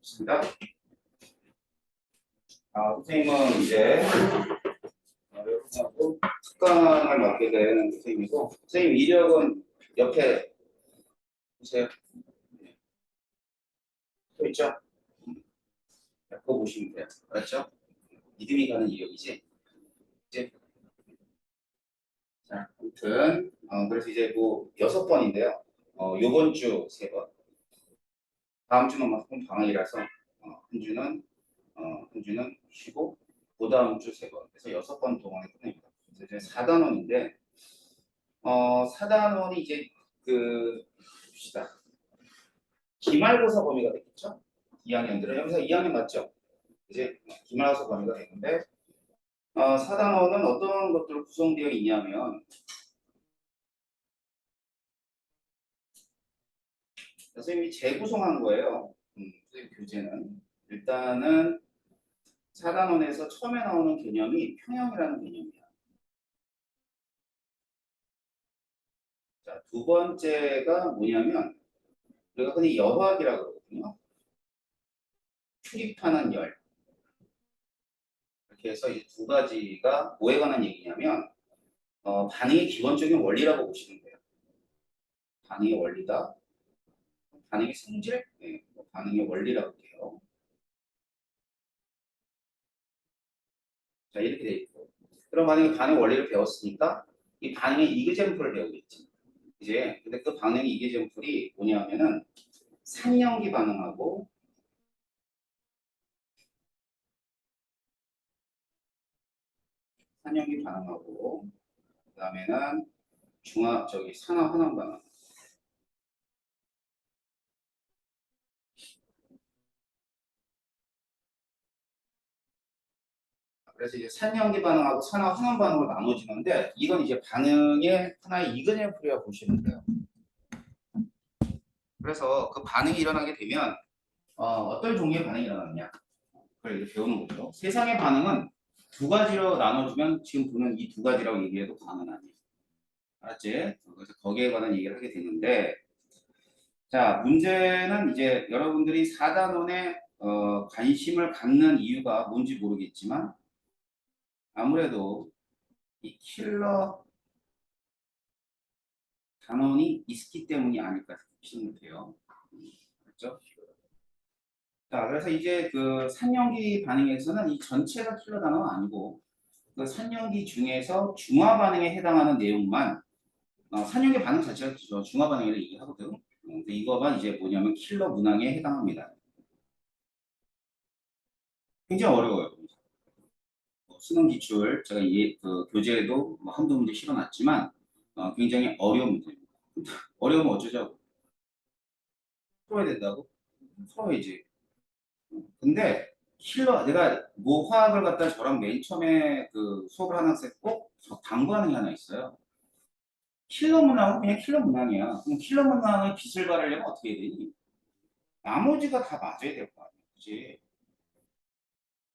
좋습니다. 선생님은 이제 하고 특강을 맡게 되는 선생님이고, 선생님 이력은 옆에 보세요. 또 있죠? 그거 보시면 돼요. 알았죠? 믿음이 가는 이력이지. 이제 자, 아무튼 그래서 이제 뭐 6번인데요. 요번 주 3번. 다음 주는 막 방학이라서 한 주는 쉬고 그 다음 주 3번. 그래서 6번 동안에 끝냅니다. 그래서 이제 4단원인데 4단원이 이제 봅시다. 기말고사 범위가 되겠죠? 2학년들은 여기서 2학년 맞죠? 이제 기말고사 범위가 되는데 4단원은 어떤 것들로 구성되어 있냐면 선생님이 재구성한 거예요. 선생님 교재는 일단은 4단원에서 처음에 나오는 개념이 평형이라는 개념이야. 자, 두 번째가 뭐냐면 우리가 흔히 여화학이라고 그러거든요. 출입하는 열. 이렇게 해서 이 두 가지가 뭐에 관한 얘기냐면 반응의 기본적인 원리라고 보시면 돼요. 반응의 원리다. 반응의 성질? 네, 반응의 원리라고 할게요. 자, 이렇게 돼 있고. 그럼 만약에 반응의 원리를 배웠으니까 이 반응의 이그젠플을 배우겠지. 이제 근데 그 반응의 이그젠플이 뭐냐면은 산연기 반응하고 그다음에는 산화 환원 반응. 그래서 이제 산연기 반응하고 산화 환원 반응으로 나눠지는데 이건 이제 반응의 하나의 이그젠플이라고 보시면 돼요. 그래서 그 반응이 일어나게 되면 어떤 종류의 반응이 일어나느냐 그걸 이제 배우는 거죠. 세상의 반응은 두 가지로 나눠주면 지금 보는 이 두 가지라고 얘기해도 과언은 아니에요. 알았지? 그래서 거기에 관한 얘기를 하게 되는데 자 문제는 이제 여러분들이 4단원에 관심을 갖는 이유가 뭔지 모르겠지만 아무래도 이 킬러 단원이 있기 때문이 아닐까 싶은데요. 그렇죠? 자, 그래서 이제 그 산연기 반응에서는 이 전체가 킬러 단어는 아니고 그 산연기 중에서 중화 반응에 해당하는 내용만 산연기 반응 자체가 중화 반응이라고 얘기하거든. 근데 이거만 이제 뭐냐면 킬러 문항에 해당합니다. 굉장히 어려워요. 수능 기출 제가 그 교재에도 뭐 한두 문제 실어놨지만 굉장히 어려운 문제입니다. 어려우면 어쩌자고 풀어야 된다고 풀어야지. 근데 내가 뭐 화학을 갖다 저랑 맨 처음에 그 수업을 하나 했고 당부하는 게 하나 있어요. 킬러 문항은 그냥 킬러 문항이야. 그럼 킬러 문항을 빚을 바르려면 어떻게 해야 되니? 나머지가 다 맞아야 될 거 아니야. 그치?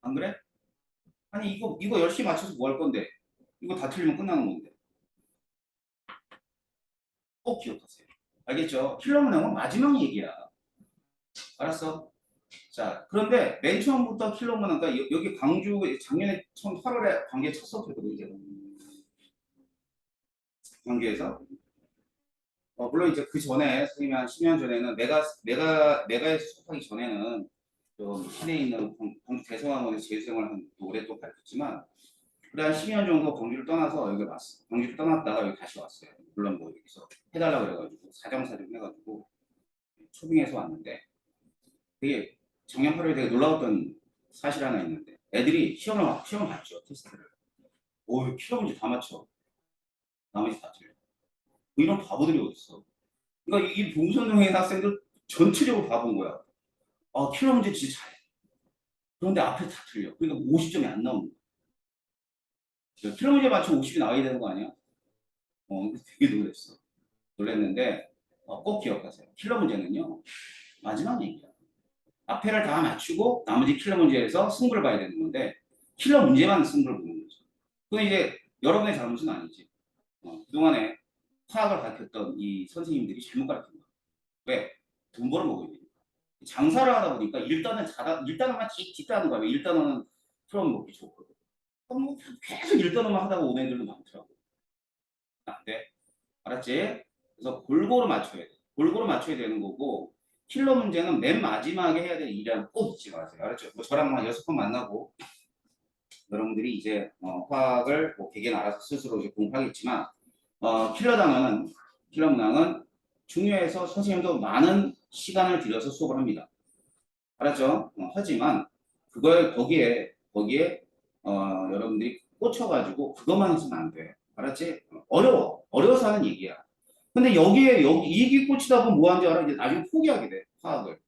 안 그래? 아니 이거 열심히 맞춰서 뭐 할 건데? 이거 다 틀리면 끝나는 건데. 꼭 기억하세요. 알겠죠? 킬러 문항은 마지막 얘기야. 알았어? 자, 그런데 맨 처음부터 킬러 문항, 그러니까 여기 광주 작년에 처음 8월에 광주에 첫 수업했거든요. 이제. 광주에서. 물론 이제 그 전에 선생님이 한 10년 전에는 내가 수업하기 전에는 좀 시내에 있는 광주 대성학원에서 재수생활을 오래 또 가르쳤지만 그래 한 10년 정도 광주를 떠나서 여기 왔어. 광주를 떠났다가 여기 다시 왔어요. 물론 뭐 여기서 해달라고 그래가지고 사정사정 해가지고 초빙해서 왔는데 되게 작년 8월에 되게 놀라웠던 사실 하나 있는데 애들이 시험을 봤죠. 테스트를. 오, 필요 문제 다 맞춰. 나머지 다 틀려. 뭐 이런 바보들이 어딨어. 그러니까 이 봉선동의 학생들 전체적으로 바본 거야. 킬러 문제 진짜 잘해. 그런데 앞에 다 틀려. 그러니까 50점이 안 나오는 거야. 킬러 문제 맞추면 50이 나와야 되는 거 아니야? 되게 놀랬어. 놀랬는데 꼭 기억하세요. 킬러 문제는요. 마지막 얘기야. 앞에를 다 맞추고 나머지 킬러 문제에서 승부를 봐야 되는 건데 킬러 문제만 승부를 보는 거죠. 그건 이제 여러분의 잘못은 아니지. 그동안에 화학을 가르쳤던 이 선생님들이 잘못 가르친 거야. 왜? 돈 벌어먹어야 되니까. 장사를 하다 보니까 일단어만 뒷단어 가면 일단어는 틀어놓은 먹기 좋거든. 뭐 계속 일단어만 하다가 오는 애들도 많더라고. 안 돼. 알았지? 그래서 골고루 맞춰야 돼. 골고루 맞춰야 되는 거고 킬러 문제는 맨 마지막에 해야 될 일이라는 꼭 잊지 마세요. 알았죠? 뭐 저랑 한 6번 만나고 여러분들이 이제 화학을 뭐 개개인 알아서 스스로 이제 공부하겠지만 킬러 문항은 중요해서 선생님도 많은 시간을 들여서 수업을 합니다. 알았죠? 하지만 그걸 거기에 여러분들이 꽂혀가지고 그것만 해서는 안 돼. 알았지? 어려워서 하는 얘기야. 근데 여기 꽂히다 보면 뭐 하는지 알아? 이제 나중에 포기하게 돼, 화학을.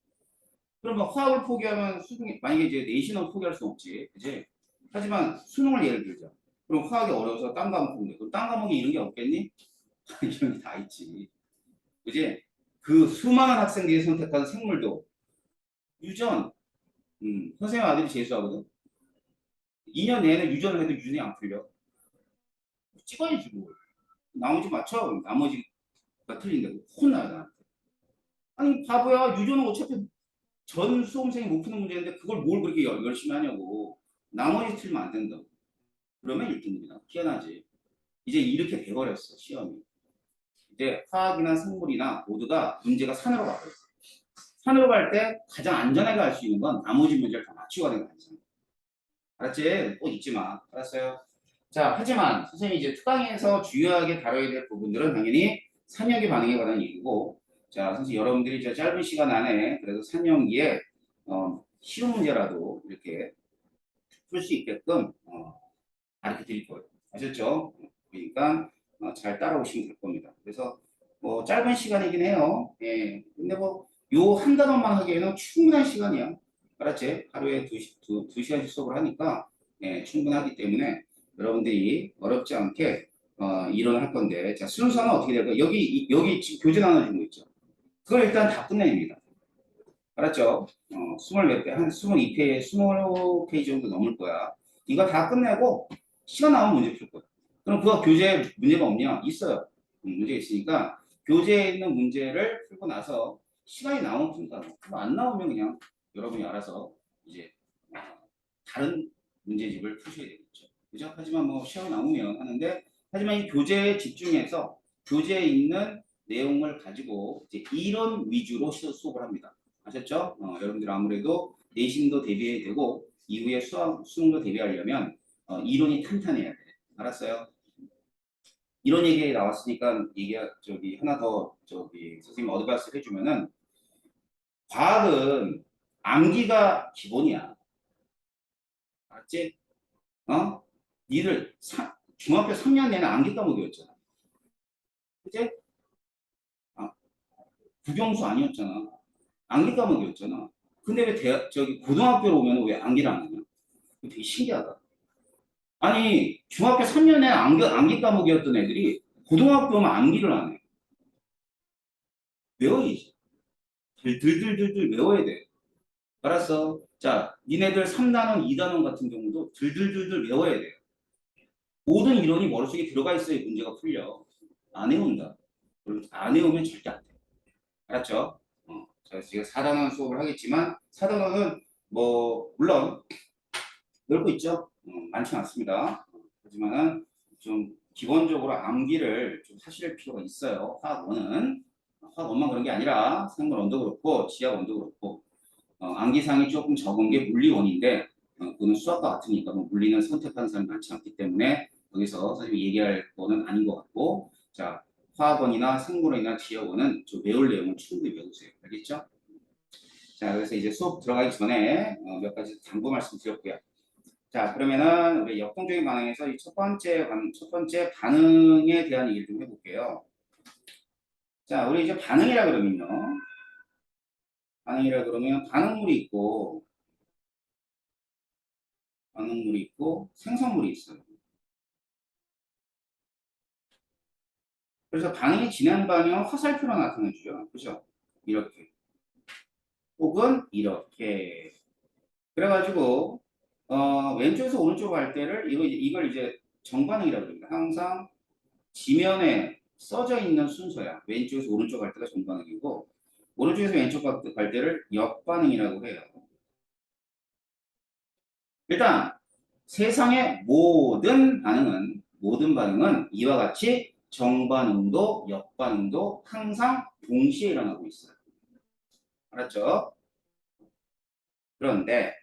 그러면 화학을 포기하면 만약에 이제 내신은 포기할 수 없지. 그지? 하지만 수능을 예를 들자. 그럼 화학이 어려워서 딴 과목 공부. 그럼 딴 과목에 이런 게 없겠니? 이런 게 다 있지. 그지? 그 수많은 학생들이 선택한 생물도 유전, 선생님 아들이 재수하거든. 2년 내내 유전을 해도 유전이 안 풀려. 찍어야지 뭐. 나머지 맞춰. 나머지가 틀린데 혼나요 나한테. 아니 바보야. 유전은 어차피 전 수험생이 못 푸는 문제인데 그걸 뭘 그렇게 열심히 하냐고. 나머지 틀면 안 된다고. 그러면 1등급이다. 희한하지. 이제 이렇게 돼버렸어 시험이. 이제 화학이나 생물이나 모두가 문제가 산으로 가버렸어. 산으로 갈 때 가장 안전하게 갈 수 있는 건 나머지 문제를 다 맞추고 가는 거 아니잖아. 알았지? 꼭 잊지 마. 알았어요? 자, 하지만 선생님이 이제 특강에서 주요하게 다뤄야 될 부분들은 당연히 산역의 반응에 관한 얘기고, 자, 선생님 여러분들이 이제 짧은 시간 안에 그래도 산역기에 쉬운 문제라도 이렇게 풀 수 있게끔 가르쳐 드릴 거예요. 아셨죠? 그러니까 잘 따라오시면 될 겁니다. 그래서 뭐 짧은 시간이긴 해요. 예. 근데 뭐 요 한 단원만 하기에는 충분한 시간이야. 알았지? 하루에 두 시간씩 수업을 하니까 예, 충분하기 때문에 여러분들이 어렵지 않게 이론을 할 건데 자 순서는 어떻게 될까요? 여기 지금 교재 나눠진 거 있죠? 그걸 일단 다 끝내입니다. 알았죠? 20몇 개, 한 22페이지, 20페이지 정도 넘을 거야. 이거 다 끝내고 시간 나오면 문제 풀 거야. 그럼 그거 교재에 문제가 없냐? 있어요. 문제 있으니까 교재에 있는 문제를 풀고 나서 시간이 나오면 푼다. 그럼 안 나오면 그냥 여러분이 알아서 이제 다른 문제집을 푸셔야 되겠죠. 그죠? 하지만 뭐 시험이 나오면 하는데 하지만 이 교재에 집중해서 교재에 있는 내용을 가지고 이제 이론 위주로 수업을 합니다. 아셨죠? 여러분들 아무래도 내신도 대비해야 되고 이후에 수능도 대비하려면 이론이 탄탄해야 돼. 알았어요? 이런 얘기 나왔으니까 저기 하나 더 저기 선생님 어드바이스 해주면은 과학은 암기가 기본이야. 알았지? 니들 중학교 3년 내내 암기 과목이었잖아. 그치? 아, 국영수 아니었잖아. 암기 과목이었잖아. 근데 왜 저기 고등학교로 오면 왜 암기를 안 하냐? 되게 신기하다. 아니 중학교 3년에 암기 과목이었던 애들이 고등학교 오면 암기를 안 해. 외워야지. 들들들들 외워야 돼. 알았어. 자, 니네들 3단원, 2단원 같은 경우도 들들들들 외워야 돼. 모든 이론이 머릿속에 들어가 있어야 문제가 풀려. 안 외운다. 안 외우면 절대 안 돼. 알았죠? 제가 4단원 수업을 하겠지만 4단원은 뭐 물론 넓고 있죠. 많지 않습니다. 하지만은 좀 기본적으로 암기를 좀 하실 필요가 있어요. 화학원은 화학원만 그런 게 아니라 생물원도 그렇고 지하원도 그렇고 암기상이 조금 적은 게 물리원인데 그거는 수학과 같으니까 뭐 물리는 선택하는 사람이 많지 않기 때문에 여기서 선생님이 얘기할 거는 아닌 것 같고 자 화학원이나 생물원이나 지하원은 좀 외울 내용을 충분히 외우세요. 알겠죠? 자 그래서 이제 수업 들어가기 전에 몇 가지 당부 말씀 드렸고요. 자 그러면은 우리 역동적인 반응에서 이 첫 번째 반응에 대한 얘기를 좀 해볼게요. 자 우리 이제 반응이라 그러면요. 반응물이 있고 생성물이 있어요. 그래서 반응이 진행 방향은 화살표로 나타내주죠. 그죠? 이렇게. 혹은 이렇게. 그래가지고 왼쪽에서 오른쪽 갈 때를 이걸 이제 정반응이라고 합니다. 항상 지면에 써져 있는 순서야. 왼쪽에서 오른쪽 갈 때가 정반응이고 오른쪽에서 왼쪽 갈 때를 역반응이라고 해요. 일단 세상의 모든 반응은 이와 같이 정반응도 역반응도 항상 동시에 일어나고 있어요. 알았죠? 그런데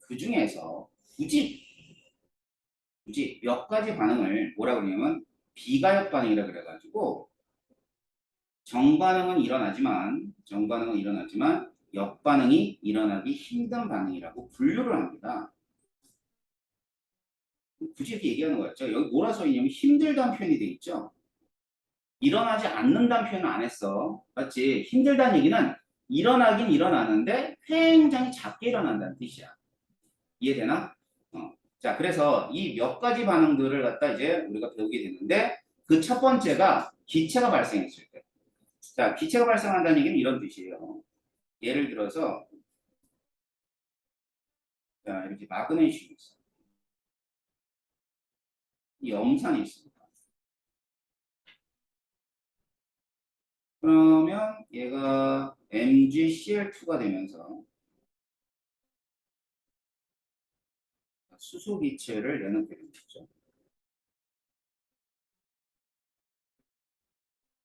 그 중에서 굳이 몇 가지 반응을 뭐라 그러냐면 비가역 반응이라 그래가지고 정반응은 일어나지만 역반응이 일어나기 힘든 반응이라고 분류를 합니다. 굳이 이렇게 얘기하는 거예요. 제가 여기 뭐라 써 있냐면 힘들다는 표현이 돼 있죠. 일어나지 않는다는 표현은 안 했어. 맞지? 힘들다는 얘기는 일어나긴 일어나는데 굉장히 작게 일어난다는 뜻이야. 이해되나? 자, 그래서 이 몇 가지 반응들을 갖다 이제 우리가 배우게 됐는데 그 첫 번째가 기체가 발생했을 때. 자, 기체가 발생한다는 얘기는 이런 뜻이에요. 예를 들어서 자, 이렇게 마그네슘이 있어. 이 염산이 있습니다. 그러면 얘가 MgCl2가 되면서 수소 기체를 내놓게 되는 거죠.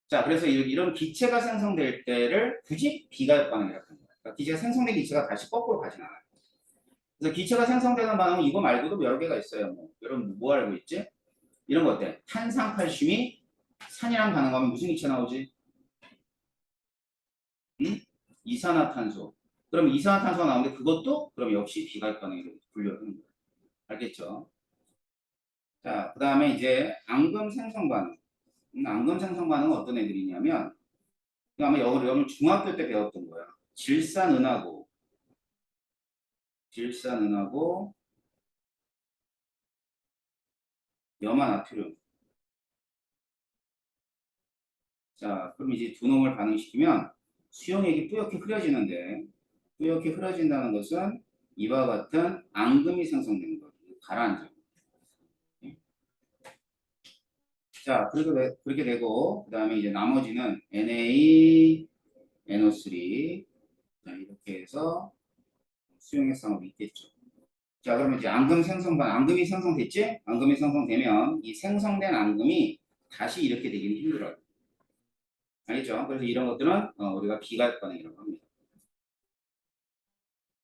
자, 그래서 이런 기체가 생성될 때를 굳이 비가역 반응이라고 하는 거예요. 그러니까 기체가 생성된 기체가 다시 거꾸로 가진 않아요. 그래서 기체가 생성되는 반응은 이거 말고도 여러 개가 있어요. 여러분 뭐 알고 있지? 이런 거 어때? 탄산칼슘이 산이랑 반응하면 무슨 기체 나오지? 응? 이산화탄소. 그럼 이산화탄소가 나오는데 그것도 그럼 역시 비가역 반응으로 분류하는 거예요. 알겠죠? 자, 그 다음에 이제 앙금 생성 반응. 앙금 생성 반응은 어떤 애들이냐면 아마 여러분 중학교 때 배웠던 거야. 질산은하고 염화나트륨. 자, 그럼 이제 두 놈을 반응시키면 수용액이 뿌옇게 흐려지는데 뿌옇게 흐려진다는 것은 이와 같은 앙금이 생성되는 거예요. 가라앉아. 자, 그렇게 되고 그 다음에 이제 나머지는 Na, NO3 자, 이렇게 해서 수용액 상업이 있겠죠. 자, 그러면 이제 앙금이 생성됐지? 앙금이 생성되면 이 생성된 앙금이 다시 이렇게 되기는 힘들어요. 알겠죠? 그래서 이런 것들은 우리가 비가역 반응이라고 합니다.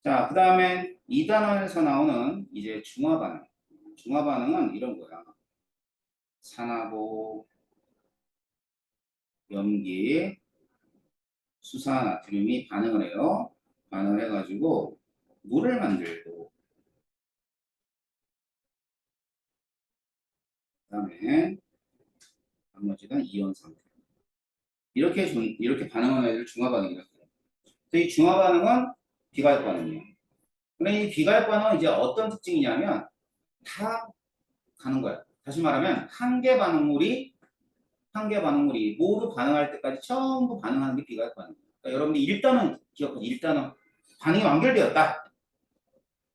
자, 그 다음에 이 단원에서 나오는 이제 중화 반응. 중화 반응은 이런 거야. 산화고, 염기, 수산나트륨이 반응을 해요. 반응을 해가지고 물을 만들고, 그 다음에 나머지는 이온 상태. 이렇게 반응하는 애들 중화 반응이라고 해요. 이 중화 반응은 비가역 반응이에요. 근데 이 비가역 반응은 이제 어떤 특징이냐면 다 가는 거야. 다시 말하면 한 개 반응물이 모두 반응할 때까지 전부 반응하는 게 비가역 반응이에요. 그러니까 여러분들 일단은 기억하세요. 일단은 반응이 완결되었다.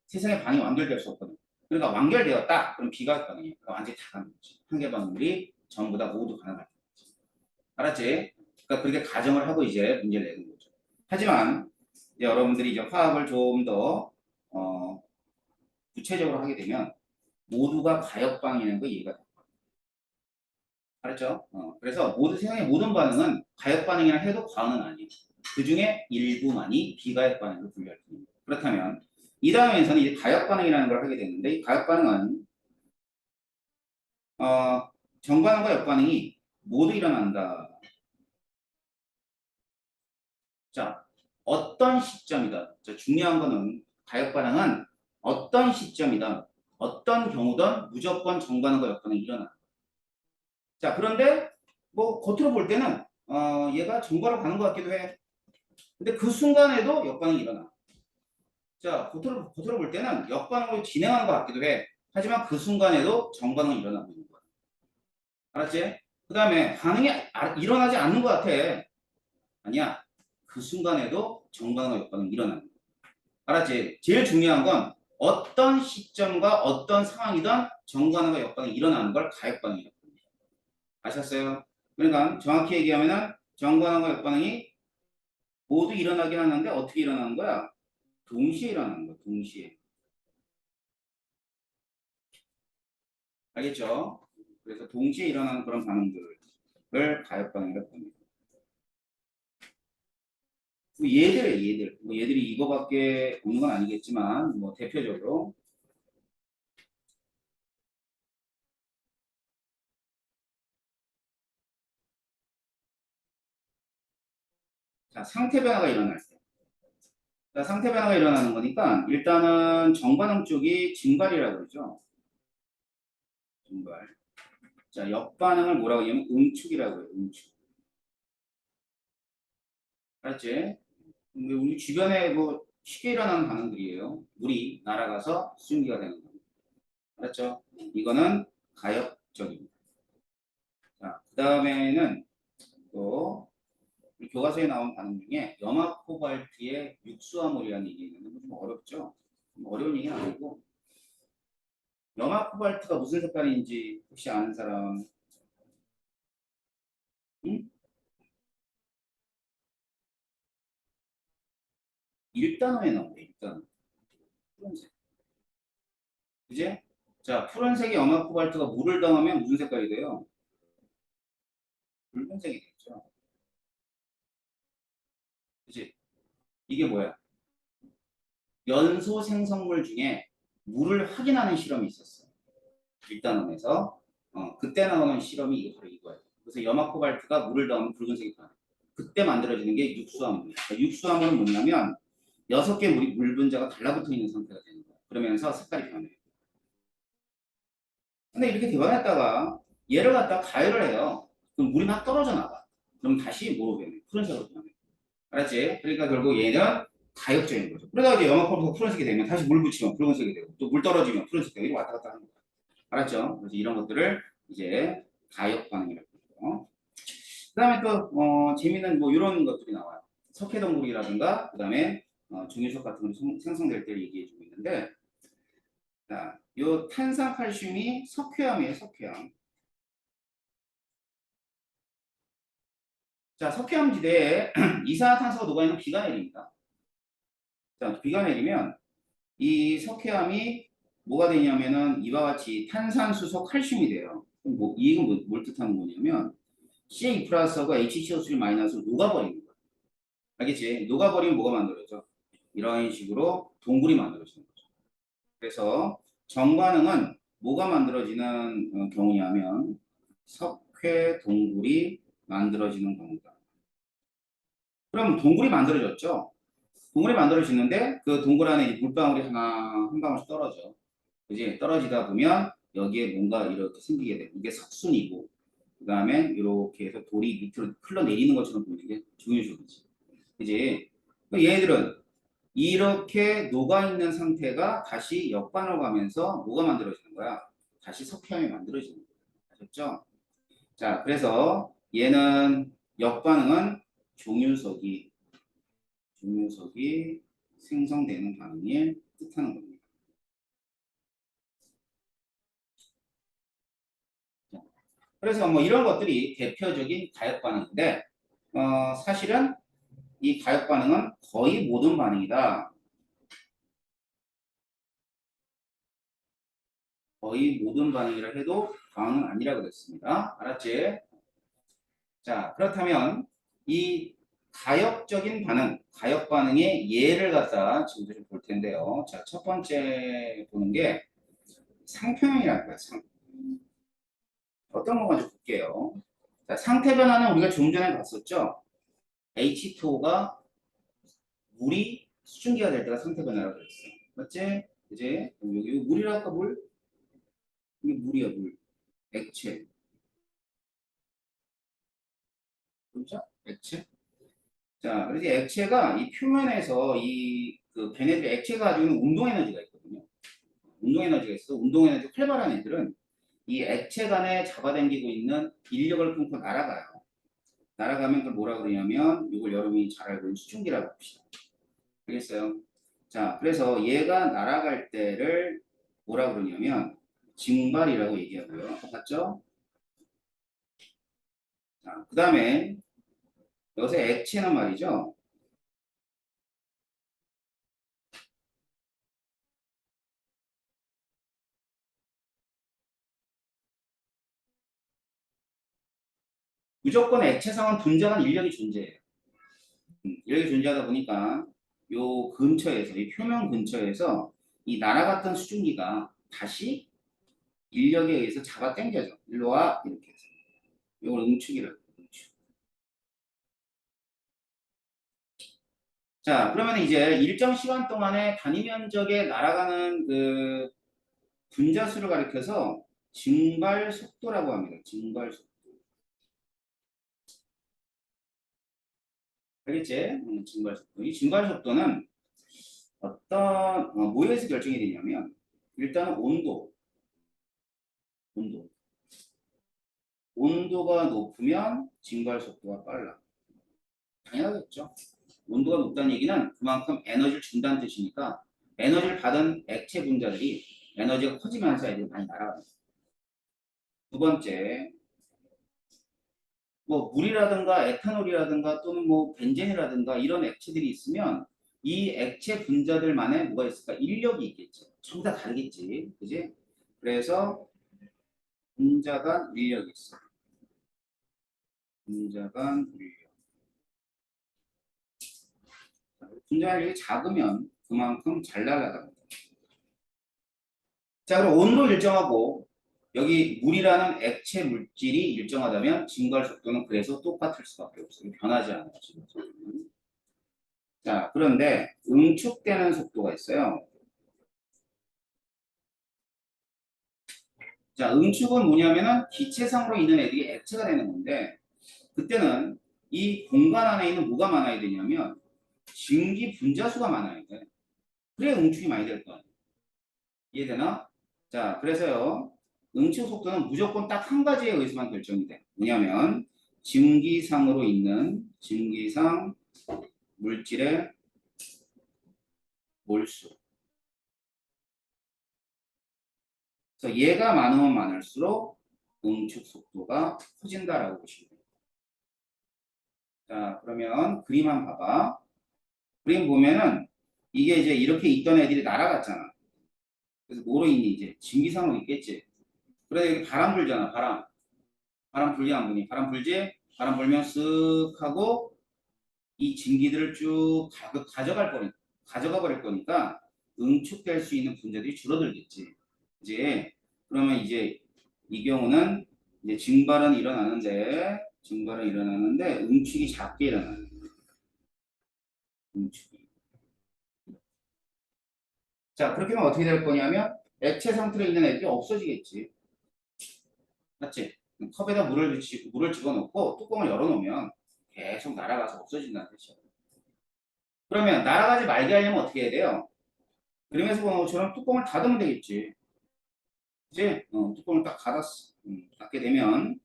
세상에 반응이 완결될 수 없거든. 그러니까 완결되었다. 그럼 비가역 반응이에요. 그러니까 완전히 다 가는 거지. 한 개 반응물이 전부 다 모두 반응할 때. 알았지? 그러니까 그렇게 가정을 하고 이제 문제를 내는 거죠. 하지만 이제 여러분들이 이제 화학을 좀 더 구체적으로 하게 되면 모두가 가역 반응이라는 거 이해가 돼요. 알았죠? 그래서 세상의 모든 반응은 가역 반응이라 해도 과언은 아니에요. 그 중에 일부만이 비가역 반응으로 분류할 뿐입니다. 그렇다면 이 다음에서는 이제 가역 반응이라는 걸 하게 되는데 이 가역 반응은 정반응과 역반응이 모두 일어난다. 자, 어떤 시점이다. 자, 중요한 거는 가역 반응은 어떤 시점이든 어떤 경우든 무조건 정반응과 역반응이 일어나. 자, 그런데 뭐 겉으로 볼 때는 얘가 정반으로 가는 것 같기도 해. 근데 그 순간에도 역반응이 일어나. 자, 겉으로 볼 때는 역반응으로 진행하는 것 같기도 해. 하지만 그 순간에도 정반응이 일어나고 있는 거야. 알았지? 그 다음에 반응이 일어나지 않는 것 같아. 아니야. 그 순간에도 정반응과 역반응이 일어나는 거야. 알았지? 제일 중요한 건 어떤 시점과 어떤 상황이든 정반응과 역반응이 일어나는 걸 가역반응이라고 합니다. 아셨어요? 그러니까 정확히 얘기하면은 정반응과 역반응이 모두 일어나긴 하는데 어떻게 일어나는 거야? 동시에 일어나는 거야. 동시에. 알겠죠? 그래서 동시에 일어나는 그런 반응들을 가역 반응이라고 합니다. 얘들, 뭐 얘들이 이거밖에 없는 건 아니겠지만, 뭐 대표적으로 자, 상태 변화가 일어날 때. 자, 상태 변화가 일어나는 거니까 일단은 정반응 쪽이 증발이라고 그러죠. 증발. 자, 역반응을 뭐라고 하냐면 응축이라고 해요. 응축. 알았지? 근데 우리 주변에 뭐 쉽게 일어나는 반응들이에요. 물이 날아가서 수증기가 되는 거. 알았죠? 이거는 가역적입니다. 자, 그 다음에는 또 우리 교과서에 나온 반응 중에 염화 코발트의 육수화물이라는 얘기 있는데 좀 어렵죠? 좀 어려운 얘기는 아니고 염화 코발트가 무슨 색깔인지 혹시 아는 사람? 응? 일단어에 나오네. 일단 푸른색. 그지? 자, 푸른색의 염화 코발트가 물을 담으면 무슨 색깔이 돼요? 붉은색이 되죠. 그지? 이게 뭐야? 연소 생성물 중에 물을 확인하는 실험이 있었어. 일단원에서 그때 나오는 실험이 바로 이거예요. 그래서 염화 코발트가 물을 넣으면 붉은색이 변해. 그때 만들어지는 게 육수화물이에요. 그러니까 육수화물은 뭐냐면 6개 물 분자가 달라붙어 있는 상태가 되는 거예요. 그러면서 색깔이 변해요. 근데 이렇게 개발했다가 얘를 갖다 가열을 해요. 그럼 물이 막 떨어져 나가. 그럼 다시 뭐로 변해? 푸른색으로 변해. 알았지? 그러니까 결국 얘는 가역적인 거죠. 그러다가 이제 염화 코발트가 푸른색이 되면 다시 물 붙이면 붉은색이 되고 또 물 떨어지면 푸른색이 되고 이렇게 왔다 갔다 하는 거예요. 알았죠? 그래서 이런 것들을 이제 가역 반응이라고 하죠. 그다음에 또 재미있는 뭐 이런 것들이 나와요. 석회동굴이라든가 그다음에 중유석 같은 거 생성될 때를 얘기해주고 있는데, 자, 요 탄산칼슘이 석회암이에요. 석회암. 자, 석회암 지대에 이산화탄소가 녹아있는 비가 내립니다. 자, 비가 내리면 이 석회암이 뭐가 되냐면은 이와 같이 탄산수소 칼슘이 돼요. 그럼 이건 뭘 뜻하는 거냐면 CA 플러스하고 HCO3 마이너스로 녹아버리는 거야. 알겠지? 녹아버리면 뭐가 만들어져? 이런 식으로 동굴이 만들어지는 거죠. 그래서 정반응은 뭐가 만들어지는 경우냐면 석회 동굴이 만들어지는 경우다. 그럼 동굴이 만들어졌죠? 동굴이 만들어지는데 그 동굴 안에 물방울이 하나 한 방울씩 떨어져. 그지? 떨어지다 보면 여기에 뭔가 이렇게 생기게 돼. 이게 석순이고 그 다음에 이렇게 해서 돌이 밑으로 흘러내리는 것처럼 보이는 게 중유속이지. 그지? 얘들은 이렇게 녹아있는 상태가 다시 역반으로 가면서 뭐가 만들어지는 거야? 다시 석회암이 만들어지는 거야. 아셨죠? 자, 그래서 얘는 역반응은 종유석이 생성되는 반응을 뜻하는 겁니다. 그래서 뭐 이런 것들이 대표적인 가역 반응인데 사실은 이 가역 반응은 거의 모든 반응이다. 거의 모든 반응이라 해도 과언은 아니라고 그랬습니다. 알았지? 자, 그렇다면 이 가역적인 반응, 가역 반응의 예를 갖다 지금 좀 볼 텐데요. 자, 첫 번째 보는 게 상표현이라는 거예요. 어떤 거 먼저 볼게요. 자, 상태 변화는 우리가 좀 전에 봤었죠. H2O가 물이 수증기가 될 때가 상태 변화라고 그랬어요. 맞지? 이제 여기 물이랄까 물? 이게 물이야 물. 액체. 그렇죠? 액체. 자, 그래서 액체가 이 표면에서 그 걔네들 액체가 가지고 있는 운동 에너지가 있거든요. 운동 에너지가 있어. 운동 에너지 활발한 애들은 이 액체 간에 잡아당기고 있는 인력을 끊고 날아가요. 날아가면 그걸 뭐라 그러냐면 이걸 여러분이 잘 알고 있는 수증기라고 합시다. 알겠어요? 자, 그래서 얘가 날아갈 때를 뭐라 그러냐면 증발이라고 얘기하고요. 맞죠? 자, 그 다음에 여기서 액체는 말이죠. 무조건 액체상은 분자간 인력이 존재해요. 인력이 존재하다 보니까 요 근처에서 이 표면 근처에서 이 날아갔던 수증기가 다시 인력에 의해서 잡아 당겨져. 일로 와 이렇게 해서. 이걸 응축이라고 해요. 응축. 자, 그러면 이제 일정 시간 동안에 단위 면적에 날아가는 그 분자수를 가리켜서 증발 속도라고 합니다. 증발 속도. 알겠지? 증발 속도. 이 증발 속도는 어떤 뭐에서 결정이 되냐면 일단은 온도. 온도가 높으면 증발 속도가 빨라. 당연하겠죠. 온도가 높다는 얘기는 그만큼 에너지를 준다는 뜻이니까 에너지를 받은 액체 분자들이 에너지가 커지면서 애들이 많이 날아가요. 두 번째, 뭐 물이라든가 에탄올이라든가 또는 뭐 벤젠이라든가 이런 액체들이 있으면 이 액체 분자들만의 뭐가 있을까? 인력이 있겠죠. 전부 다 다르겠지. 그지? 그래서 분자 간 인력이 있어. 분자 간 인력. 분자 간인력이 작으면 그만큼 잘 날아갑니다. 자, 그럼 온도 일정하고 여기 물이라는 액체 물질이 일정하다면 증발 속도는 그래서 똑같을 수밖에 없어요. 변하지 않아요. 증발 속도는. 자, 그런데 응축되는 속도가 있어요. 자, 응축은 뭐냐면은 기체상으로 있는 애들이 액체가 되는 건데 그때는 이 공간 안에 있는 뭐가 많아야 되냐면 증기 분자수가 많아야 돼. 그래야 응축이 많이 될 거 아니에요. 이해되나? 자, 그래서요. 응축 속도는 무조건 딱 한 가지에 의해서만 결정이 돼. 뭐냐면 증기상 물질의 몰수. 그래서 얘가 많으면 많을수록 응축 속도가 커진다라고 보시면 돼요. 자, 그러면 그림 한번 봐봐. 그림 보면은 이게 이제 이렇게 있던 애들이 날아갔잖아. 그래서 뭐로 있니 이제 증기상으로 있겠지. 그래 여기 바람 불잖아. 바람 불지 안 부니? 바람 불지? 바람 불면 쓱 하고 이 증기들을 쭉 가져가 버릴 거니까 응축될 수 있는 분자들이 줄어들겠지. 이제 그러면 이제 이 경우는 이제 증발은 일어나는데 응축이 작게 일어나는 거예요. 응축이. 자, 그렇게 하면 어떻게 될 거냐면 액체 상태로 있는 애들이 없어지겠지. 맞지? 컵에다 물을 집어넣고 뚜껑을 열어놓으면 계속 날아가서 없어진다는 뜻이야. 그러면 날아가지 말게 하려면 어떻게 해야 돼요? 그림에서 보는 것처럼 뚜껑을 닫으면 되겠지. 그치? 뚜껑을 딱 닫았어. 닫게 되면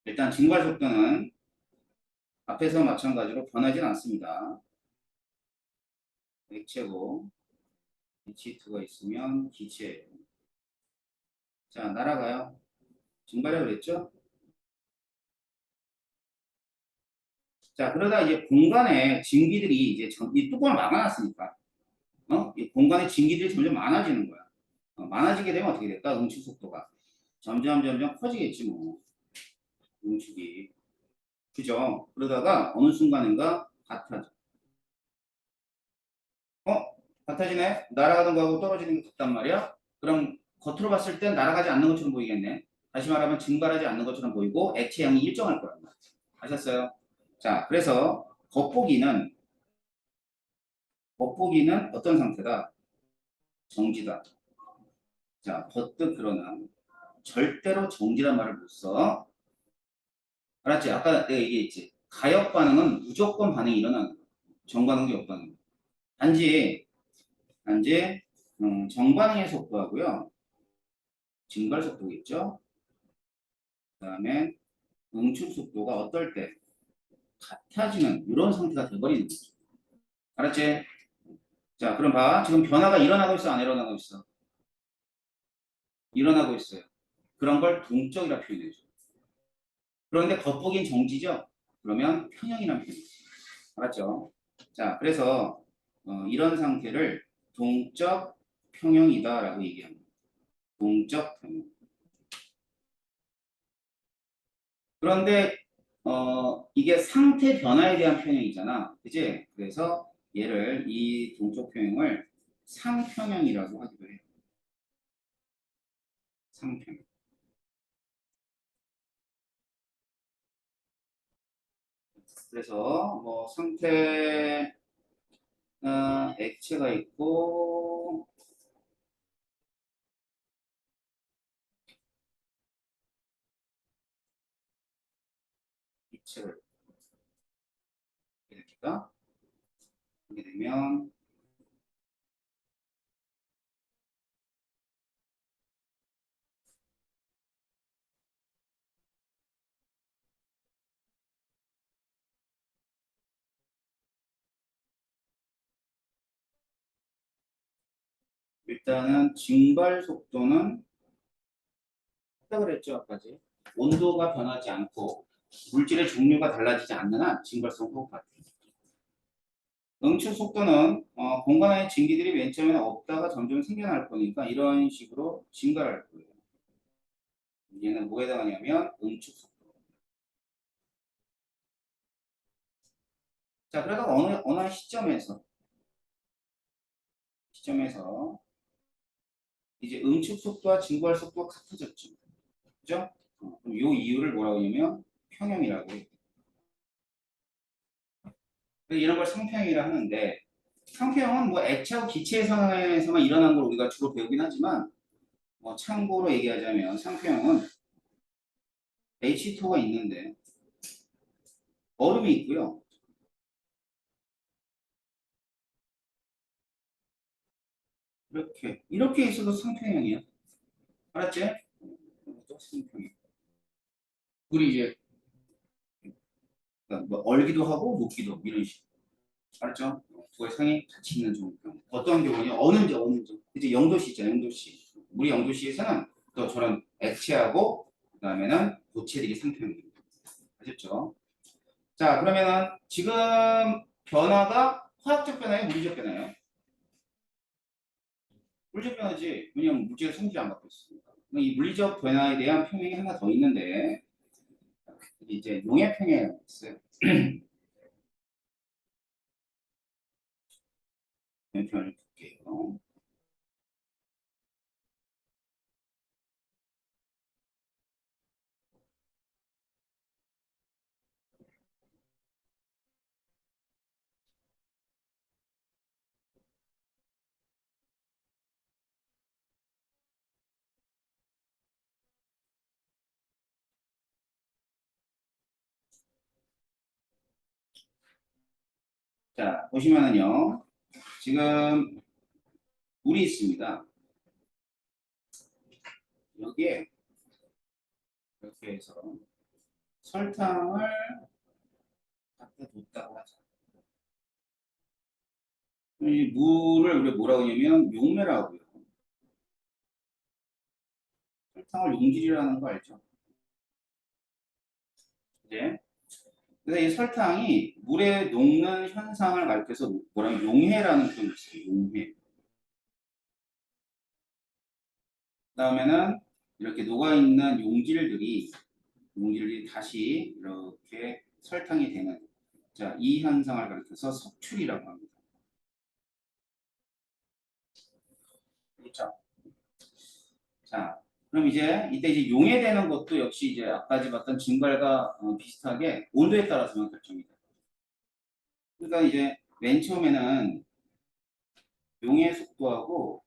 일단 증발 속도는 앞에서 마찬가지로 변하진 않습니다. 액체고 H2가 있으면 기체예요. 자, 날아가요. 증발이라고 그랬죠? 자, 그러다 이제 공간에 증기들이 이제 이 뚜껑을 막아놨으니까, 이 공간에 증기들이 점점 많아지는 거야. 많아지게 되면 어떻게 될까? 응축 속도가 점점 커지겠지 뭐. 응축이. 그죠? 그러다가 어느 순간인가 같아져. 같아지네? 날아가는 거하고 떨어지는 게 같단 말이야? 그럼 겉으로 봤을 땐 날아가지 않는 것처럼 보이겠네. 다시 말하면 증발하지 않는 것처럼 보이고 액체형이 일정할 거란 말이야. 아셨어요? 자, 그래서 겉보기는 어떤 상태다? 정지다. 자, 버뜩 그러나 절대로 정지란 말을 못 써. 알았지? 아까 내가 얘기했지. 가역 반응은 무조건 반응이 일어나는 거야. 정반응도 역반응. 단지 정반응의 속도하고요. 증발 속도겠죠? 그 다음에 응축 속도가 어떨 때 같아지는 이런 상태가 돼버리는 거죠. 알았지? 자, 그럼 봐. 지금 변화가 일어나고 있어, 안 일어나고 있어? 일어나고 있어요. 그런 걸 동적이라 표현해줘. 그런데 겉보기엔 정지죠? 그러면 평형이라는 표현이죠. 알았죠? 자, 그래서 이런 상태를 동적 평형이다라고 얘기합니다. 동적 평형. 그런데 이게 상태 변화에 대한 평형이잖아. 그지? 그래서 얘를 이 동적 평형을 상평형이라고 하기도 해요. 상평형. 그래서 뭐 상태 액체가 있고 입체가 이렇게 됩니다. 이렇게 되면 일단은 증발 속도는 아까 그랬죠, 아까지. 온도가 변하지 않고 물질의 종류가 달라지지 않는 한 증발성 호흡. 응축 속도는 공간 안에 증기들이 맨 처음에는 없다가 점점 생겨날 거니까 이런 식으로 증가할 거예요. 얘는 뭐에 해당하냐면 응축 속도. 자, 그래도 어느 시점에서 이제 응축 속도와 증가할 속도가 같아졌죠. 그죠? 그럼 이 이유를 뭐라고 하냐면 평형이라고 해요. 그래서 이런 걸 상평형이라 하는데 상평형은 뭐 액체하고 기체 상황에서만 일어난 걸 우리가 주로 배우긴 하지만 참고로 얘기하자면 상평형은 H2가 있는데 얼음이 있고요. 이렇게 있어도 상평형이야. 알았지? 이것도 상평형. 우리 이제 그러니까 뭐 얼기도 하고 녹기도 이런 식으로. 알았죠? 두 가지 상이 같이 있는 종경. 어떤 경우냐? 어느 점. 이제 영도시 있잖아요. 영도시. 우리 영도시에서는 또 저런 액체하고 그다음에는 고체들이 상평형입니다. 아셨죠? 자, 그러면은 지금 변화가 화학적 변화예요, 물리적 변화예요? 물리적 변화지. 왜냐면 물질의 성질이 안 바뀌어 있으니까. 이 물리적 변화에 대한 평형이 하나 더 있는데 이제 용해 평형이 있어요. 용해 평형을 볼게요. 자, 보시면은요. 지금 물이 있습니다. 여기에 이렇게 해서 설탕을 갖다 뒀다고 하죠. 이 물을 우리가 뭐라고 하냐면 용매라고 해요. 설탕을 용질이라는 거 알죠? 이제 그래서 이 설탕이 물에 녹는 현상을 가리켜서 뭐라면 용해라는 표현이 있어요. 용해. 그다음에는 이렇게 녹아있는 용질들이 다시 이렇게 설탕이 되는 자, 이 현상을 가리켜서 석출이라고 합니다. 그렇죠? 자, 그럼 이때 이제 용해되는 것도 역시 이제 아까지 봤던 증발과 비슷하게 온도에 따라서만 결정이 돼요. 그러니까 이제 맨 처음에는 용해 속도하고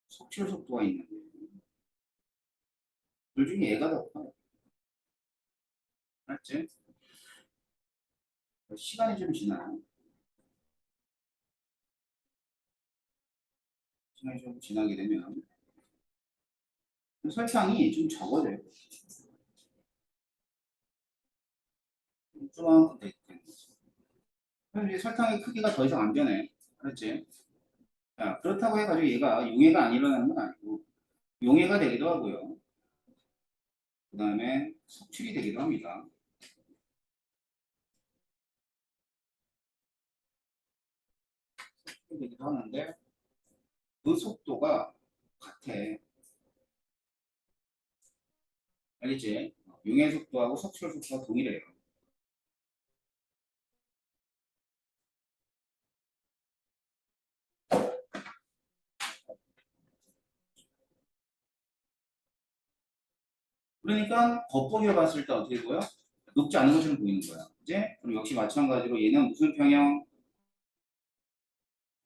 속출 속도가 있는데 둘 중에 얘가 더 커요. 맞지? 시간이 좀 지나요. 시간이 좀 지나게 되면 설탕이 좀 적어져요. 조금만 되는 거죠. 그럼 이제 설탕의 크기가 더 이상 안 변해. 그렇지? 자, 그렇다고 해가지고 얘가 용해가 안 일어나는 건 아니고 용해가 되기도 하고요. 그 다음에 속출이 되기도 합니다. 속출이 되기도 하는데 그 속도가 같아. 알겠지? 용해 속도하고 석출 속도가 동일해요. 그러니까 겉보기로 봤을 때 어떻게 보여? 높지 않은 것처럼 보이는 거야. 이제 그럼 역시 마찬가지로 얘는 무슨 평형?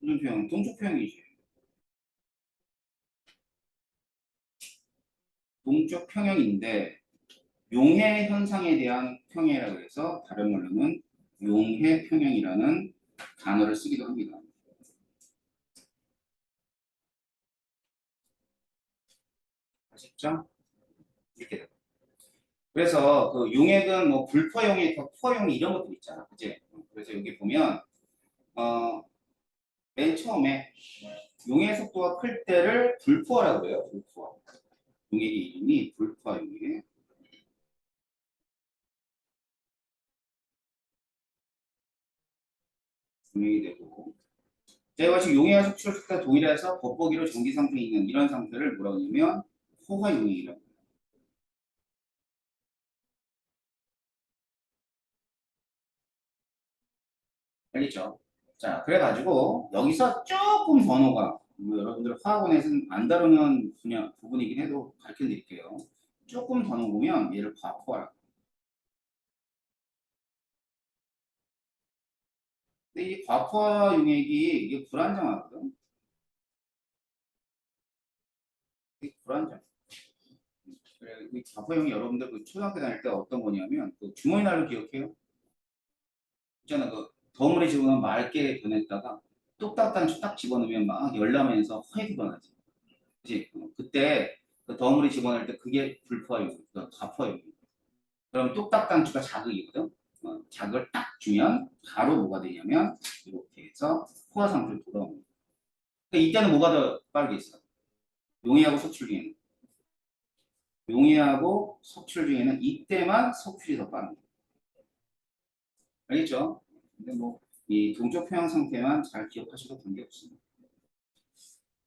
무슨 평형? 동쪽 평형이지. 동쪽 평형인데 용해 현상에 대한 평해라고 해서 다른 말로는 용해 평형이라는 단어를 쓰기도 합니다. 아셨죠? 이렇게 돼요. 그래서 그 용액은 뭐 불포용액, 포용액 이런 것들 있잖아, 그치? 그래서 여기 보면 맨 처음에 용의 속도가 클 때를 불포화라고 그래요. 불포화. 용액의 이름이 불포화 용액. 용액이 되고. 자, 이것이 용해와 속출 속도가 동일해서 겉보기로 전기 상태에 있는 이런 상태를 뭐라고 하냐면 포화 용액이라고. 알겠죠? 자, 그래가지고 여기서 조금 더 녹아. 뭐 여러분들 화학원에서는 안 다루는 분야 부분이긴 해도 가르쳐 드릴게요. 조금 더 녹으면 얘를 과포화라고. 근데 이 과포화 용액이 이게 불안정하거든. 이게 불안정. 그래, 이 과포화 용액 여러분들 그 초등학교 다닐 때 어떤 거냐면 그 주머니 날로 기억해요? 있잖아 그 덩어리 집어넣으면 맑게 변했다가 뚝딱 단추 딱 집어넣으면 막 열나면서 허옇게 변하지. 그치? 그때 그 덩어리 집어넣을 때 그게 불포화 용액, 그 과포화 용액. 그럼 뚝딱 단추가 자극이거든. 자극을 딱 주면 바로 뭐가 되냐면 이렇게 해서 포화 상태로 돌아옵니다. 그러니까 이때는 뭐가 더 빠르게 있어? 용해하고 속출 중에는. 용해하고 속출 중에는 이때만 속출이 더 빠릅니다. 알겠죠? 근데 뭐 이 동적 평형 상태만 잘 기억하셔도 관계없습니다.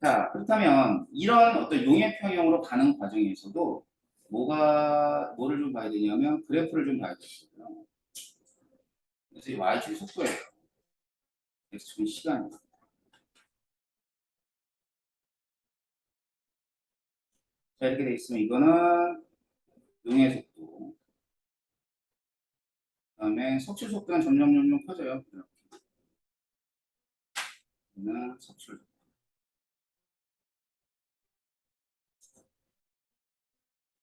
자, 그렇다면 이런 어떤 용해 평형으로 가는 과정에서도 뭐를 좀 봐야 되냐면 그래프를 좀 봐야 되거든요. 그래서 이 y축이 속도예요. x축은 시간입니다. 자, 이렇게 돼 있으면 이거는 용해 속도. 그다음에 석출 속도는 점점 커져요. 이거는 석출.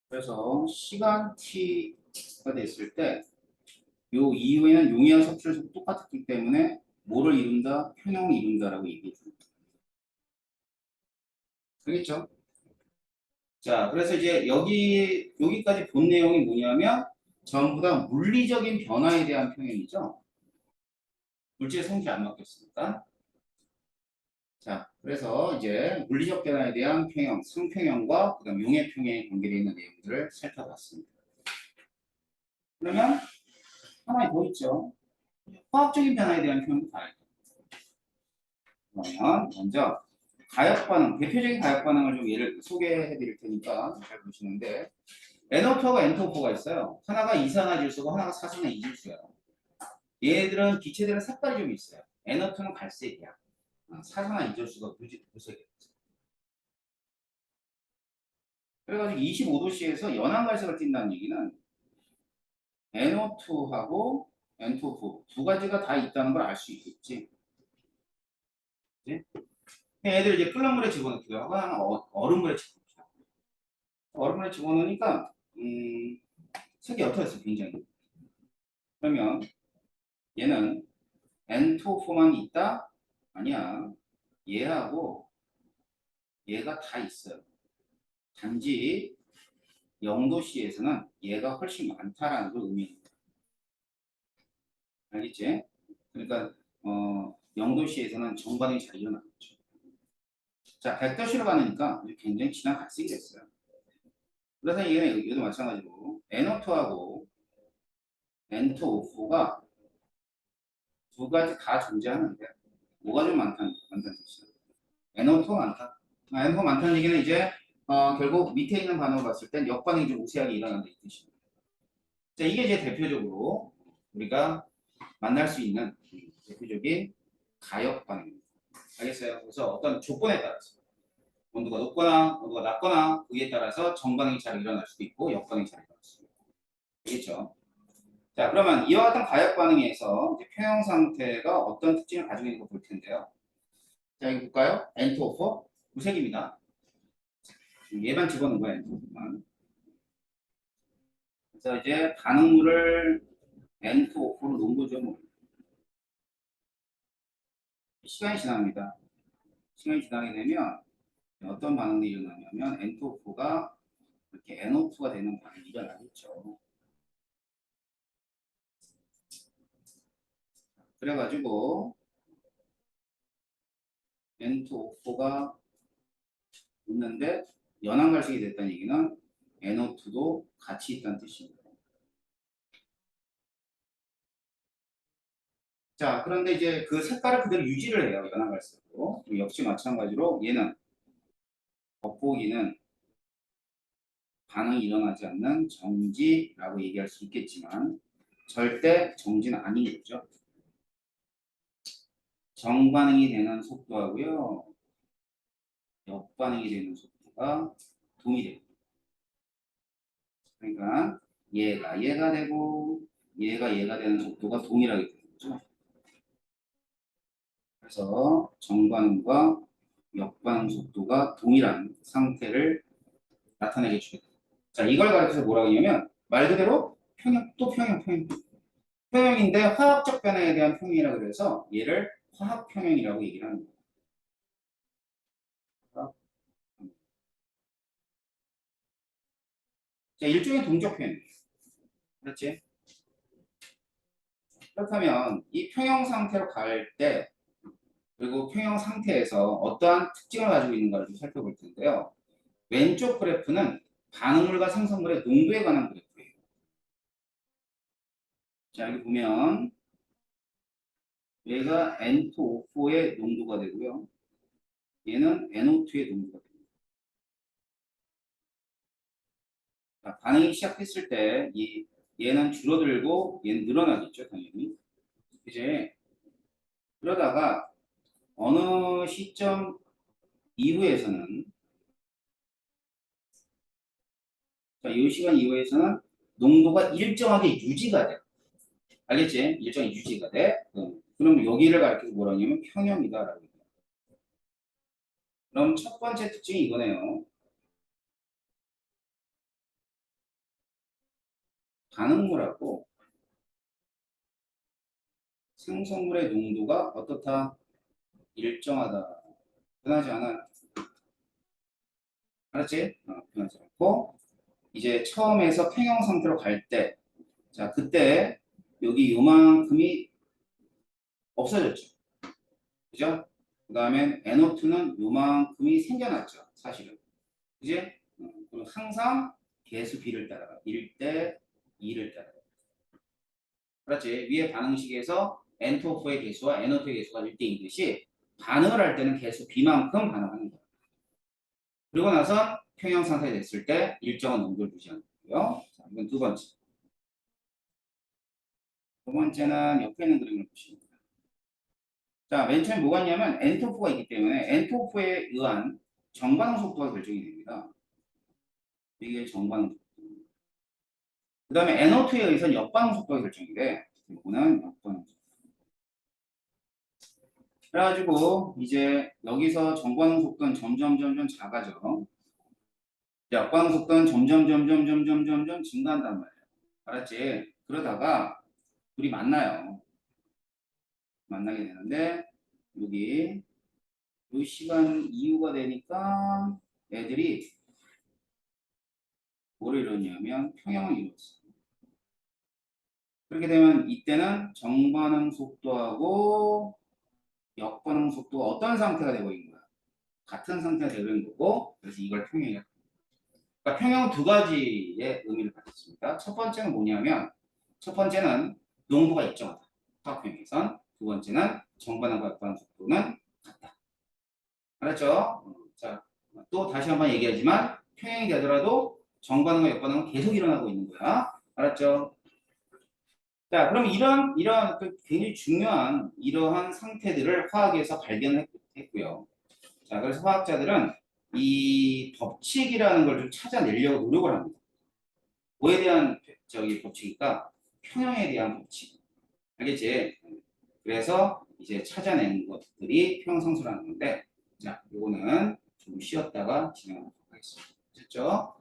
그래서 시간 t가 됐을 때 요 이후에는 용해와 석출 속도 똑같았기 때문에 뭐를 이룬다? 평형을 이룬다라고 얘기해 줍니다. 알겠죠? 자, 그래서 이제 여기까지 본 내용이 뭐냐면 전부 다 물리적인 변화에 대한 평형이죠. 물질 성질이 안 바뀌었으니까. 자, 그래서 이제 물리적 변화에 대한 평형, 상평형과 그다음 용해 평형에 관계되어 있는 내용들을 살펴봤습니다. 그러면 하나 더 있죠. 화학적인 변화에 대한 평형도 봐야죠. 그러면 먼저 가역 반응, 대표적인 가역 반응을 좀 예를 소개해 드릴 테니까 잘 보시는데 N2하고 N2가 있어요. 하나가 이산화질소고 하나가 사산화이질소예요. 얘들은 기체들은 색깔이 좀 있어요. N2는 갈색이야. 사산화이질소가 무색이야. 그래가지고 25도씨에서 연한 갈색을 띈다는 얘기는 NO2하고 N2O 두 가지가 다 있다는 걸 알 수 있겠지. 그치? 애들 이제 끓는 물에 집어넣기도 하고 하나 얼음물에 집어넣기도 하고. 얼음물에 집어넣으니까 색이 옅어졌어 굉장히. 그러면 얘는 N2O4만 있다? 아니야. 얘하고 얘가 다 있어요. 단지 0도씨에서는 얘가 훨씬 많다라는 걸 의미합니다. 알겠지? 그러니까 0도씨에서는 정반응이 잘 일어나겠죠. 자, 100도씨로 가니까 굉장히 진한 갈색이 됐어요. 그래서 얘도 마찬가지로 NO2하고 N2O4가 두 가지 다 존재하는데 뭐가 좀 많다는 뜻이야. NO2가 많다. NO2가 많다는 얘기는 이제 결국 밑에 있는 반응을 봤을 땐 역반응이 좀 우세하게 일어난다 이 뜻입니다. 자, 이게 이제 대표적으로 우리가 만날 수 있는 대표적인 가역 반응입니다. 알겠어요? 그래서 어떤 조건에 따라서 온도가 높거나 온도가 낮거나 그에 따라서 정반응이 잘 일어날 수도 있고 역반응이 잘 일어날 수도 있고. 알겠죠? 자, 그러면 이와 같은 가역 반응에서 이제 평형 상태가 어떤 특징을 가지고 있는 거 볼 텐데요. 자, 여기 볼까요? N2O4 무색입니다. 얘만 집어넣은 거예요, N2O4만. 그래서 이제 반응물을 N2O4로 놓은 거죠, 뭐. 시간이 지납니다. 시간이 지나게 되면 어떤 반응이 일어나냐면 N2O4가 이렇게 NO2가 되는 반응이 일어나겠죠. 그래가지고 N2O4가 있는데 연안갈색이 됐다는 얘기는 NO2도 같이 있다는 뜻입니다. 자, 그런데 이제 그 색깔을 그대로 유지를 해요. 연안갈색으로. 역시 마찬가지로 얘는 겉보기는 반응이 일어나지 않는 정지라고 얘기할 수 있겠지만 절대 정지는 아닌 거죠. 정반응이 되는 속도하고요. 역반응이 되는 속도가 동일해요. 그러니까 얘가 되고 얘가 되는 속도가 동일하게 되는 거죠. 그래서 정반응과 역반응 속도가 동일한 상태를 나타내게 주겠다. 자, 이걸 가르쳐서 뭐라고 하냐면 말 그대로 평형, 또 평형. 평형인데 화학적 변화에 대한 평형이라고 그래서 얘를 화학 평형이라고 얘기를 하는 거예요. 자, 일종의 동적 표현. 그렇지? 그렇다면 이 평형 상태로 갈 때 그리고 평형 상태에서 어떠한 특징을 가지고 있는가를 좀 살펴볼 텐데요. 왼쪽 그래프는 반응물과 생성물의 농도에 관한 그래프예요. 자, 여기 보면 얘가 N2O4의 농도가 되고요. 얘는 NO2의 농도가 됩니다. 자, 반응이 시작했을 때 얘는 줄어들고 얘는 늘어나겠죠, 당연히. 이제 그러다가 어느 시점 이후에서는 자, 이 시간 이후에서는 농도가 일정하게 유지가 돼. 알겠지? 일정이 유지가 돼. 그럼 여기를 가리켜서 뭐라 하냐면 평형이다라고 해요. 그럼 첫 번째 특징이 이거네요. 반응물하고 생성물의 농도가 어떻다? 일정하다. 변하지 않아. 알았지? 변하지 않고 이제 처음에서 평형 상태로 갈 때, 자 그때 여기 요만큼이 없어졌죠. 그죠? 그 다음에 NO2는 요만큼이 생겨났죠. 사실은. 그지? 그럼 항상 계수 B를 따라가. 1대 2를 따라가. 그렇지? 위에 반응식에서 N2O4의 개수와 NO2의 개수가 1대 2듯이 반응을 할 때는 개수 B만큼 반응하는 거예요. 그리고 나서 평형 상태 됐을 때 일정한 농도를 유지하는 거고요. 자, 이건 두 번째. 두 번째는 옆에 있는 그림을 보시면 돼요. 자, 맨 처음에 뭐가 있냐면 N2O4가 있기 때문에 N2O4에 의한 정반응 속도가 결정이 됩니다. 이게 정반응 속도. 그 다음에 NO2에 의해서 역반응 속도가 결정이 돼. 이거는 역반응 속도. 그래가지고 이제 여기서 정반응 속도는 점점 작아져. 역반응 속도는 점점 증가한단 말이야. 알았지? 그러다가 둘이 만나요. 만나게 되는데 여기 이 시간 이후가 되니까 애들이 뭐를 이루냐면 평형을 이루었어. 그렇게 되면 이때는 정반응 속도하고 역반응 속도가 어떤 상태가 되고 있는 거야? 같은 상태가 되고 있는 거고 그래서 이걸 평형이라고. 그러니까 평형은 두 가지의 의미를 가졌습니다. 첫 번째는 뭐냐면 첫 번째는 농도가 일정하다. 화학평형에선 두 번째는 정반응과 역반응 속도는 같다. 알았죠? 자, 또 다시 한번 얘기하지만 평형이 되더라도 정반응과 역반응은 계속 일어나고 있는 거야. 알았죠? 자, 그럼 이런 그 굉장히 중요한 이러한 상태들을 화학에서 발견했고요. 자, 그래서 화학자들은 이 법칙이라는 걸 좀 찾아내려고 노력을 합니다. 뭐에 대한 저기 법칙일까? 평형에 대한 법칙. 알겠지? 그래서 이제 찾아낸 것들이 평형상수라는 건데, 자, 요거는 좀 쉬었다가 진행하도록 하겠습니다. 됐죠?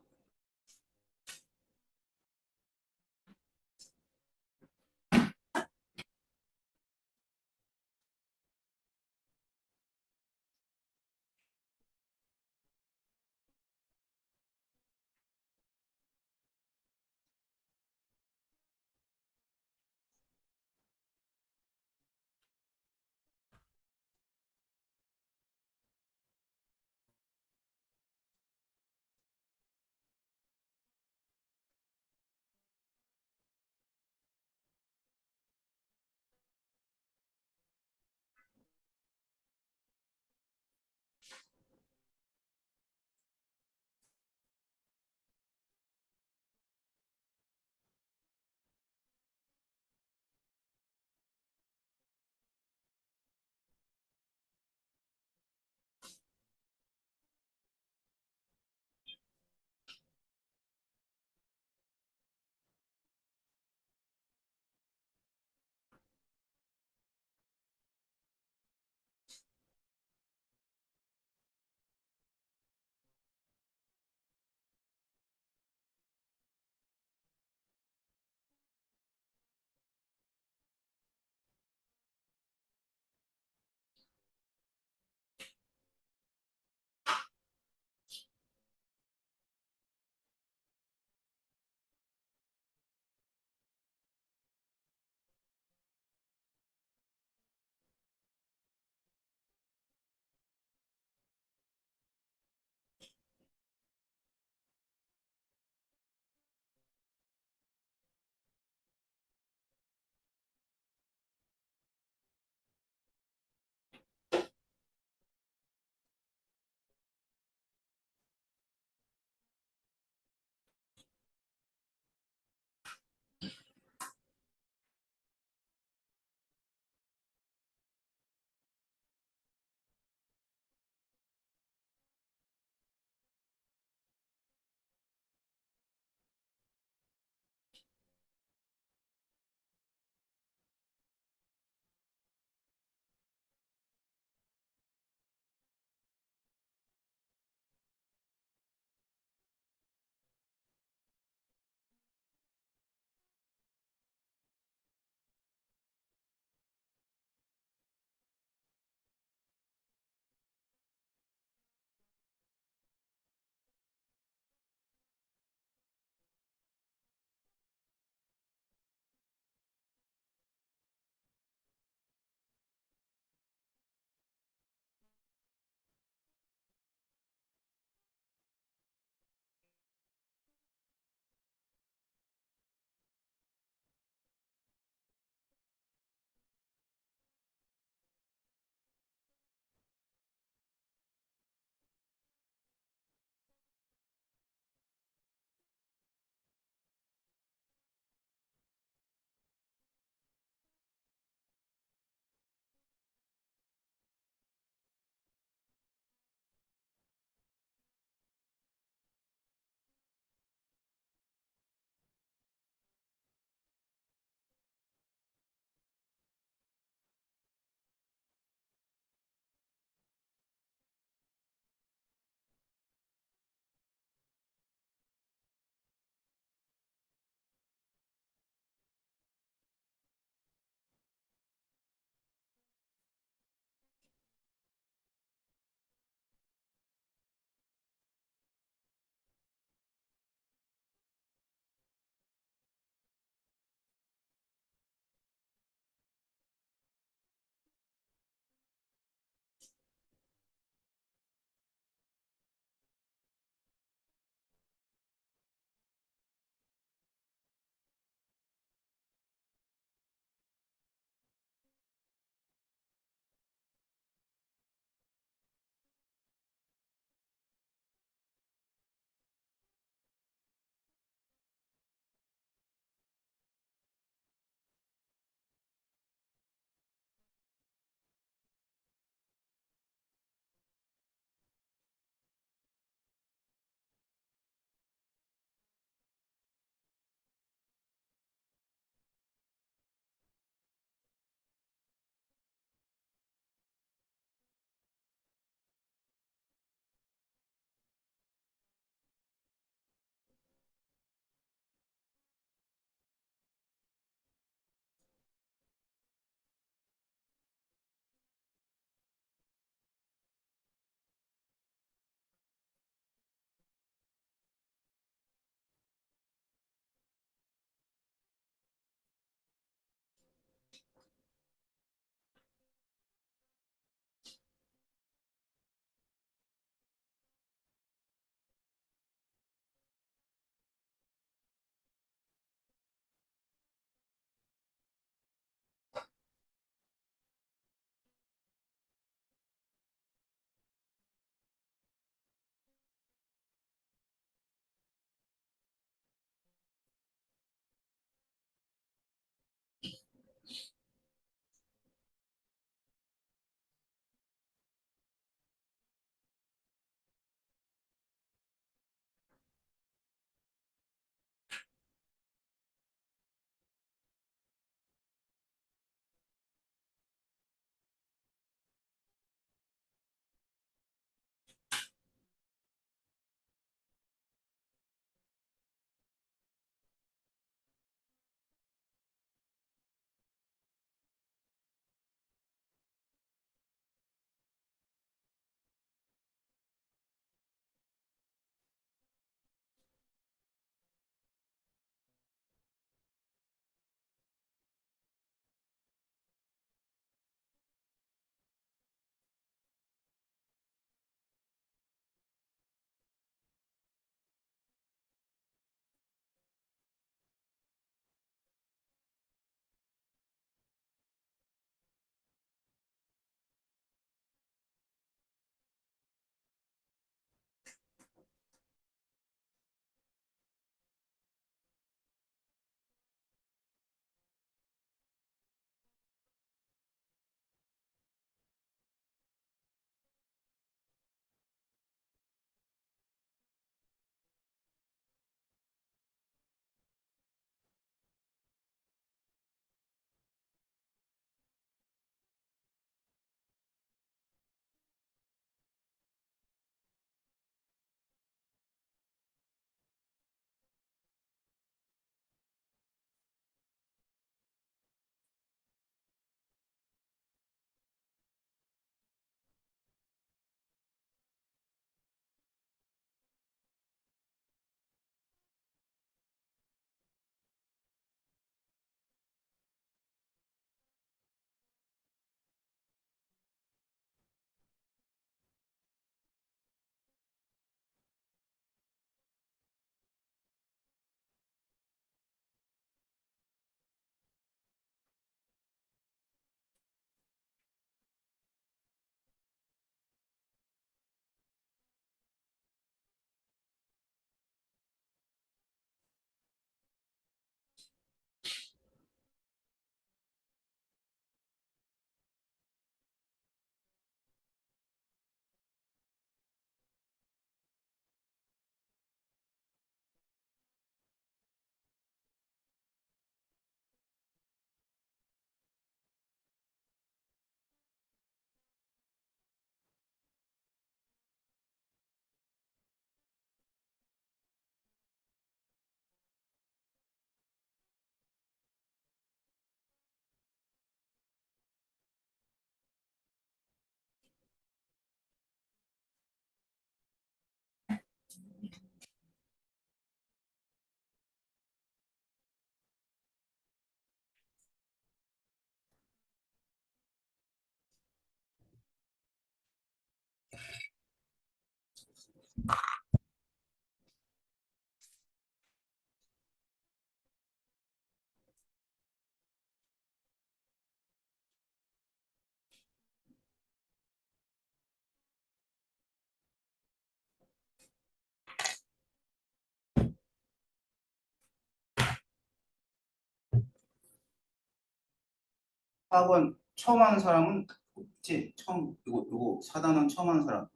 화학은 처음 하는 사람은 없지. 처음 요거 4단원 처음 하는 사람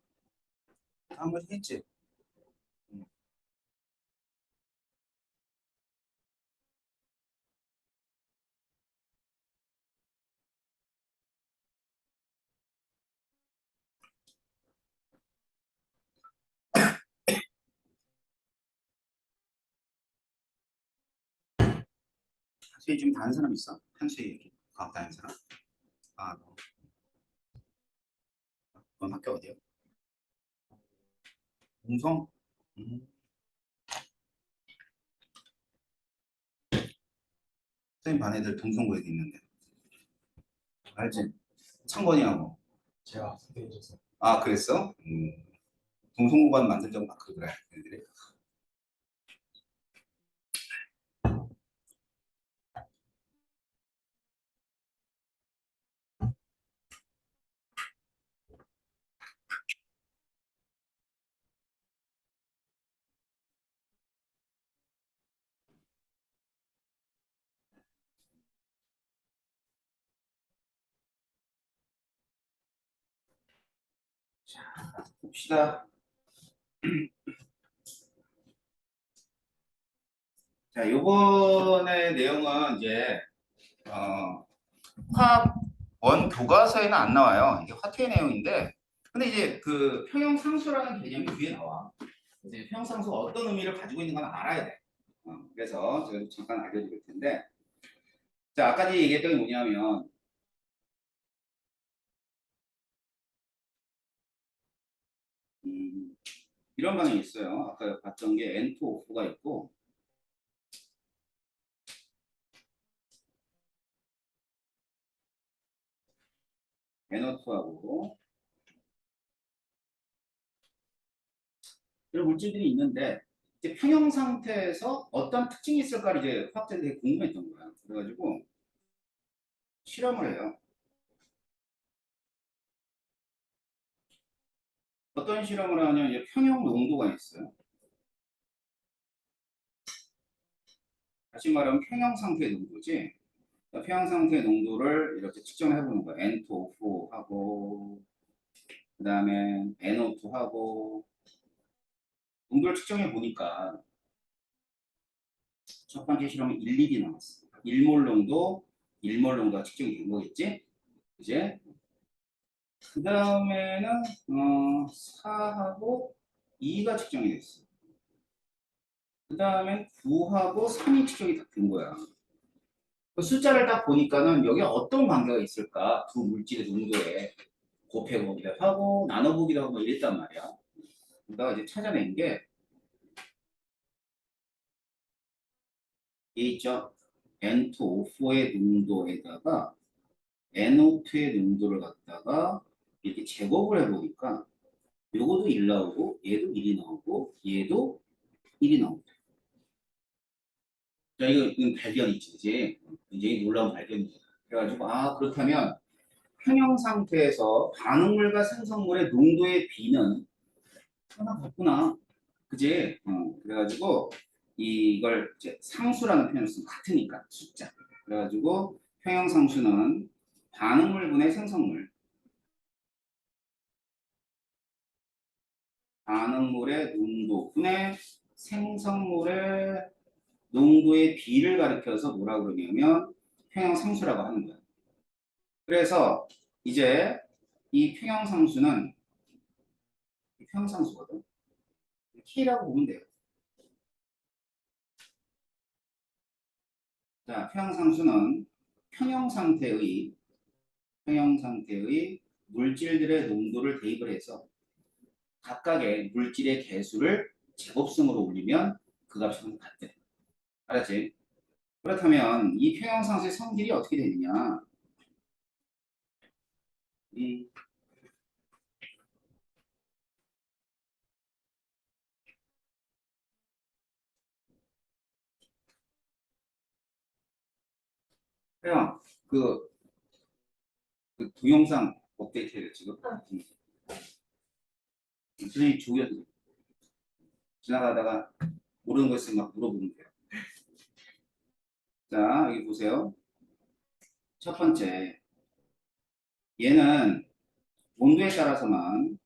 한 번씩 했지. 음. 한수희 중에 다른 사람 있어? 한수희 과학 다른 사람? 아, 넌 학교 어디야? 동성? 음. 선생님 반 애들 동성고에 있는데 알지? 창건이하고. 제가 선택해줘서. 아, 그랬어? 동성고반 만든 적 많고 그래. 애들이. 봅시다. 자, 요번의 내용은 이제 화학 원 교과서에는 안 나와요. 이게 화투의 내용인데, 근데 이제 그 평형상수라는 개념이 뒤에 나와. 이제 평형상수가 어떤 의미를 가지고 있는 건 알아야 돼. 그래서 제가 잠깐 알려드릴 텐데, 자, 아까 얘기했던 게 뭐냐면, 이런 방이 있어요. 아까 봤던 게 N2O4가 있고, NO2하고 이런 물질들이 있는데, 이제 평형 상태에서 어떤 특징이 있을까를 이제 화학자들이 되게 궁금했던 거야. 그래가지고 실험을 해요. 어떤 실험을 하냐면 이제 평형 농도가 있어요. 다시 말하면 평형 상태의 농도지. 평형 상태의 농도를 이렇게 측정해 보는 거야. N2O4하고 그 다음에 NO2하고 농도를 측정해 보니까 첫 번째 실험은 1, 2이 나왔어. 1몰 농도, 1몰 농도가 측정이 된 거겠지? 이제 그 다음에는 4하고 2가 측정이 됐어. 그 다음에 9하고 3이 측정이 다 된 거야. 그 숫자를 딱 보니까는 여기 어떤 관계가 있을까? 두 물질의 농도에 곱해보기도 하고 나눠보기도 하고 이랬단 말이야. 내가 이제 찾아낸 게 이 있죠. N2O4의 농도에다가 NO2의 농도를 갖다가 이렇게 제곱을 해보니까 요것도 1 나오고 얘도 1이 나오고 얘도 1이 나오고. 자, 이건 발견이지, 그지? 굉장히 놀라운 발견이죠. 그래가지고 아 그렇다면 평형 상태에서 반응물과 생성물의 농도의 비는 항상 같구나. 그지? 그래가지고 이걸 이제 상수라는 표현을 쓰면 같으니까 숫자. 그래가지고 평형 상수는 반응물분의 생성물, 반응물의 농도분의 생성물의 농도의 비를 가리켜서 뭐라 그러냐면 평형 상수라고 하는 거야. 그래서 이제 이 평형 상수는 평형 상수거든. K라고 보면 돼요. 자, 평형상수는 평형 상태의 물질들의 농도를 대입을 해서 각각의 물질의 개수를 제곱승으로 올리면 그 값이 항상 같대. 알았지? 그렇다면 이 평형상수의 성질이 어떻게 되느냐? 이 형, 그 동영상 업데이트 해야 돼, 지금. 선생님 조연 지나가다가 모르는 거 있으면 막 물어보면 돼요. 자, 여기 보세요. 첫 번째, 얘는 온도에 따라서만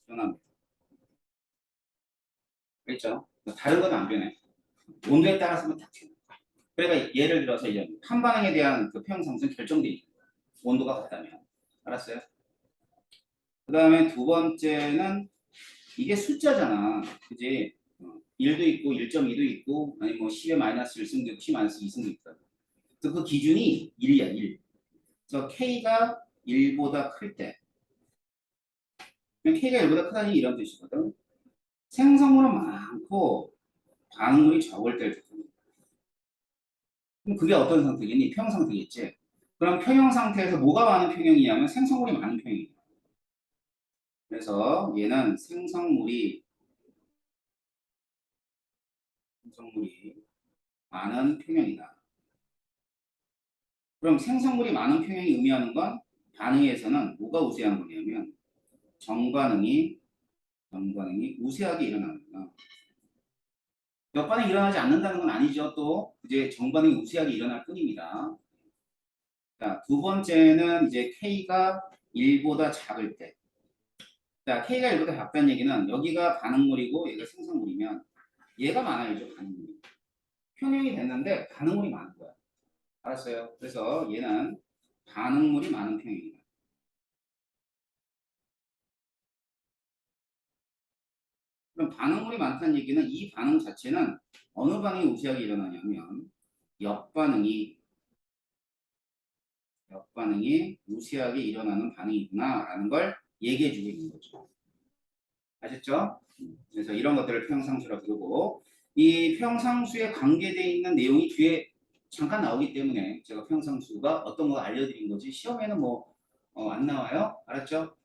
변합니다. 그렇죠? 다른 건 안 변해. 온도에 따라서만 딱 튀어나와요. 그러니까 예를 들어서 이제 한 반응에 대한 그 평형상승 결정돼 있는 거예요. 온도가 같다면. 알았어요? 그 다음에 두 번째는 이게 숫자잖아. 그지? 1도 있고 1.2도 있고 아니 뭐 10의 마이너스 1승도 있고 10 마이너스 2승도 있다. 그래서 그 기준이 1이야, 1. 그래서 K가 1보다 클 때. K가 1보다 크다니 이런 뜻이거든. 생성물은 많고 반응물이 적을 때를 뜻합니다. 그럼 그게 어떤 상태겠니? 평형 상태겠지. 그럼 평형 상태에서 뭐가 많은 평형이냐면 생성물이 많은 평형이에요. 그래서 얘는 생성물이 많은 평형이다. 그럼 생성물이 많은 평형이 의미하는 건 반응에서는 뭐가 우세한 거냐면 정반응이 우세하게 일어납니다. 역반응이 일어나지 않는다는 건 아니죠. 또 이제 정반응이 우세하게 일어날 뿐입니다. 자, 두 번째는 이제 K가 1보다 작을 때. 자, K가 1보다 작다는 얘기는 여기가 반응물이고 얘가 생성물이면 얘가 많아야죠. 반응물이. 평형이 됐는데 반응물이 많은 거야. 알았어요? 그래서 얘는 반응물이 많은 평형이다. 그럼 반응물이 많다는 얘기는 이 반응 자체는 어느 반응이 우세하게 일어나냐면 역반응이 우세하게 일어나는 반응이구나라는 걸 얘기해 주고 있는 거죠. 아셨죠? 그래서 이런 것들을 평상수라고 부르고 이 평상수에 관계되어 있는 내용이 뒤에 잠깐 나오기 때문에 제가 평상수가 어떤 거 알려드린 거지 시험에는 뭐 안 나와요. 알았죠?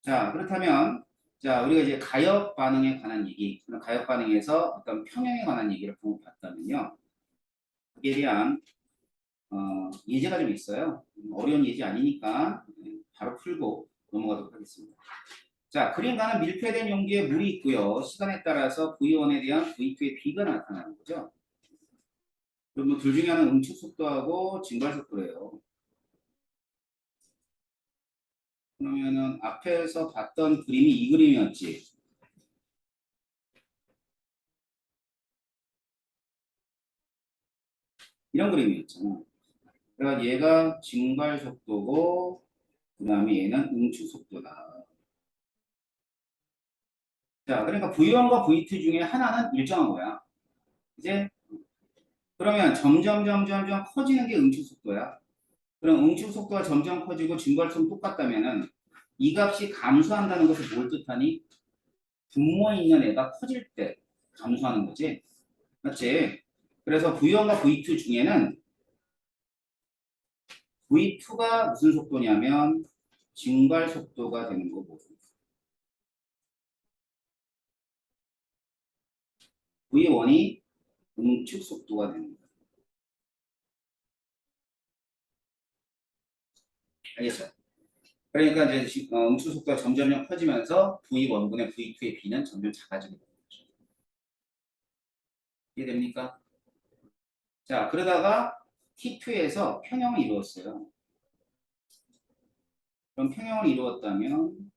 자, 그렇다면 자, 우리가 이제 가역 반응에 관한 얘기, 가역 반응에서 어떤 평형에 관한 얘기를 한번 봤다면요. 그에 대한 예제가 좀 있어요. 어려운 예제 아니니까 바로 풀고 넘어가도록 하겠습니다. 자, 그림과는 밀폐된 용기에 물이 있고요. 시간에 따라서 V1에 대한 V2의 B가 나타나는 거죠. 그러면 둘 중에 하나는 응축 속도하고 증발 속도예요. 그러면은 앞에서 봤던 그림이 이 그림이었지. 이런 그림이었잖아. 그러니까 얘가 증발 속도고 그 다음에 얘는 응축 속도다. 자, 그러니까 V1과 V2 중에 하나는 일정한 거야. 이제 그러면 점점 커지는 게 응축 속도야. 그럼 응축 속도가 점점 커지고 증발성 똑같다면은 이 값이 감소한다는 것을 뭘 뜻하니? 분모에 있는 애가 커질 때 감소하는 거지. 맞지? 그래서 V1과 V2 중에는 V2가 무슨 속도냐면 증발 속도가 되는 거고 V1이 응축 속도가 되는 거야. 알겠죠? 그러니까 이제 응축 속도가 점점 커지면서 V1분의 V2의 B는 점점 작아지게 되는 거죠. 이해됩니까? 자, 그러다가 T2에서 평형을 이루었어요. 그럼 평형을 이루었다면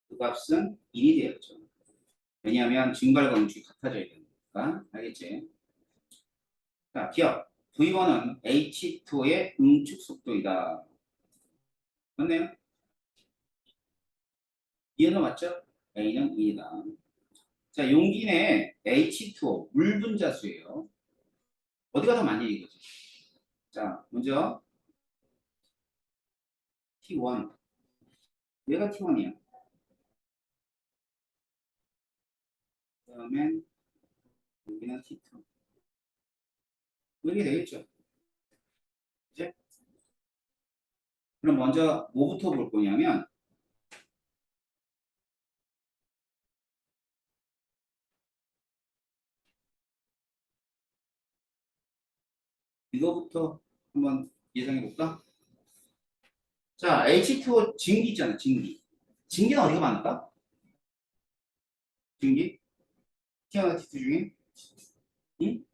그 값은 1이 되었죠. 왜냐하면 증발과 응축이 같아져야 되니까. 알겠지? 자, 기억. V1은 H2의 응축 속도이다. 맞네요? 이해는 맞죠? A는 2이다. 자, 용기 내 H2O 물 분자수예요. 어디가 더 많이 이거지? 자, 먼저 T1. 얘가 T1이야. 그 다음에 여기는 T2. 이렇게 되겠죠? 이제 그럼 먼저 뭐부터 볼 거냐면 이거부터 한번 예상해 볼까? 자, H2O 증기 있잖아, 증기. 증기는 어디가 많을까? 증기? T하나 T2 중에? 응?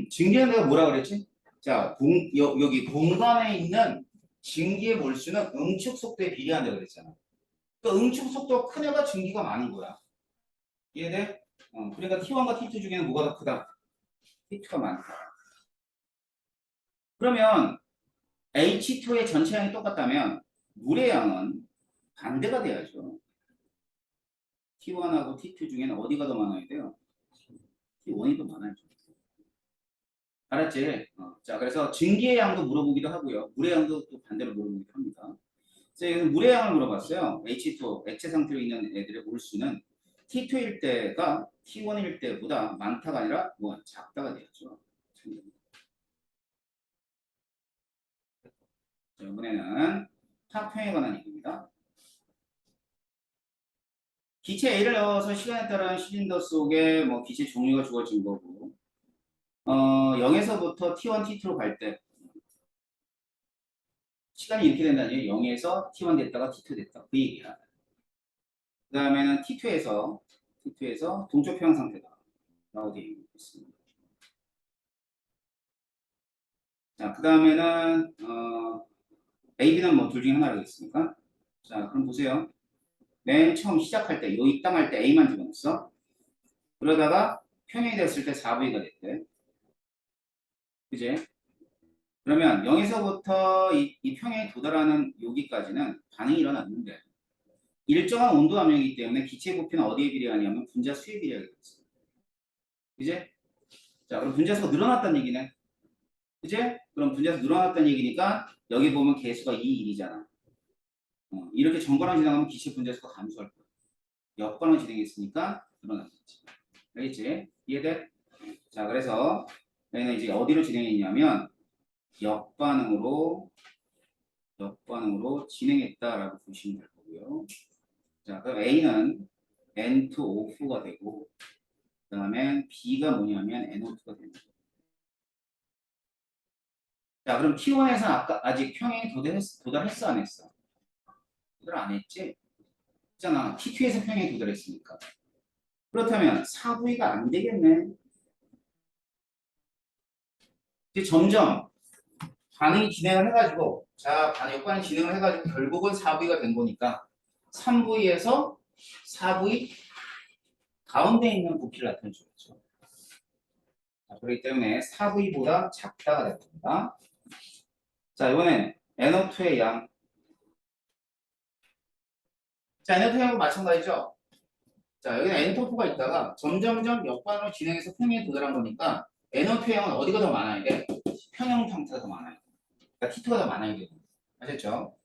증기는 내가 뭐라 그랬지? 자, 여기 공간에 있는 증기의 몰수는 응축 속도에 비례한다고 그랬잖아. 그러니까 응축 속도가 큰 애가 증기가 많은 거야. 이해돼? 그러니까 T1과 T2 중에는 뭐가 더 크다? T2가 많다. 그러면 H2의 전체 양이 똑같다면 물의 양은 반대가 돼야죠. T1하고 T2 중에는 어디가 더 많아야 돼요? T1이 더 많아야죠. 알았지? 자, 그래서 증기의 양도 물어보기도 하고요. 물의 양도 또 반대로 물어보기도 합니다. 자, 여기서 물의 양을 물어봤어요. H2O, 액체 상태로 있는 애들의 몰수는 T2일 때가 T1일 때보다 많다가 아니라 뭐 작다가 되었죠. 자, 이번에는 파편에 관한 얘기입니다. 기체 A를 넣어서 시간에 따른 실린더 속에 뭐 기체 종류가 주어진 거고, 0에서부터 T1, T2로 갈 때 시간이 이렇게 된다는 얘기예요. 0에서 T1 됐다가 T2 됐다. 그 얘기야. 그 다음에는 T2에서 동쪽 평형 상태다. 라고 되어 있습니다. 자, 그 다음에는, A, B는 뭐 둘 중에 하나라겠습니까? 자, 그럼 보세요. 맨 처음 시작할 때, 요 입당할 때 A만 집어넣었어. 그러다가 평형이 됐을 때 4V가 됐대. 그지? 그러면 0에서부터 이 평형에 도달하는 여기까지는 반응이 일어났는데, 일정한 온도 함량이기 때문에 기체 부피는 어디에 비례하냐면 분자 수에 비례하게 됐어요. 그지? 자, 그럼 분자수가 늘어났다는 얘기네. 그지? 그럼 분자수 늘어났다는 얘기니까 여기 보면 개수가 2, 1이잖아. 이렇게 정관을 지나가면 기체 분자수가 감소할 거야. 역관을 진행했으니까 늘어났겠지. 알겠지? 이해돼? 자, 그래서 여기는 이제 어디로 진행했냐면 역반응으로 진행했다라고 보시면 될 거고요. 자, 그럼 A는 N2O4가 되고, 그 다음에 B가 뭐냐면 NO2가 되는 거예요. 자, 그럼 T1에서는 아까 아직 평행이 도달했어, 안 했어? 도달 안 했지? 있잖아. T2에서 평행에 도달했으니까. 그렇다면 4V가 안 되겠네. 이제 점점 반응이 진행을 해가지고, 자, 역반응이 진행을 해가지고 결국은 4V가 된 거니까 3V에서 4V 가운데 있는 부피를 나타내주겠죠. 그렇기 때문에 4V보다 작다가 될 겁니다. 자, 이번엔 NO2의 양. 자, NO2의 양도 마찬가지죠. 자, 여기는 N-토프가 있다가 점점점 역반으로 진행해서 평형에 도달한 거니까 NO2의 양은 어디가 더 많아야 돼? 평형 형태가 더 많아요. 그러니까 T2가 더 많아야 돼요. 아셨죠?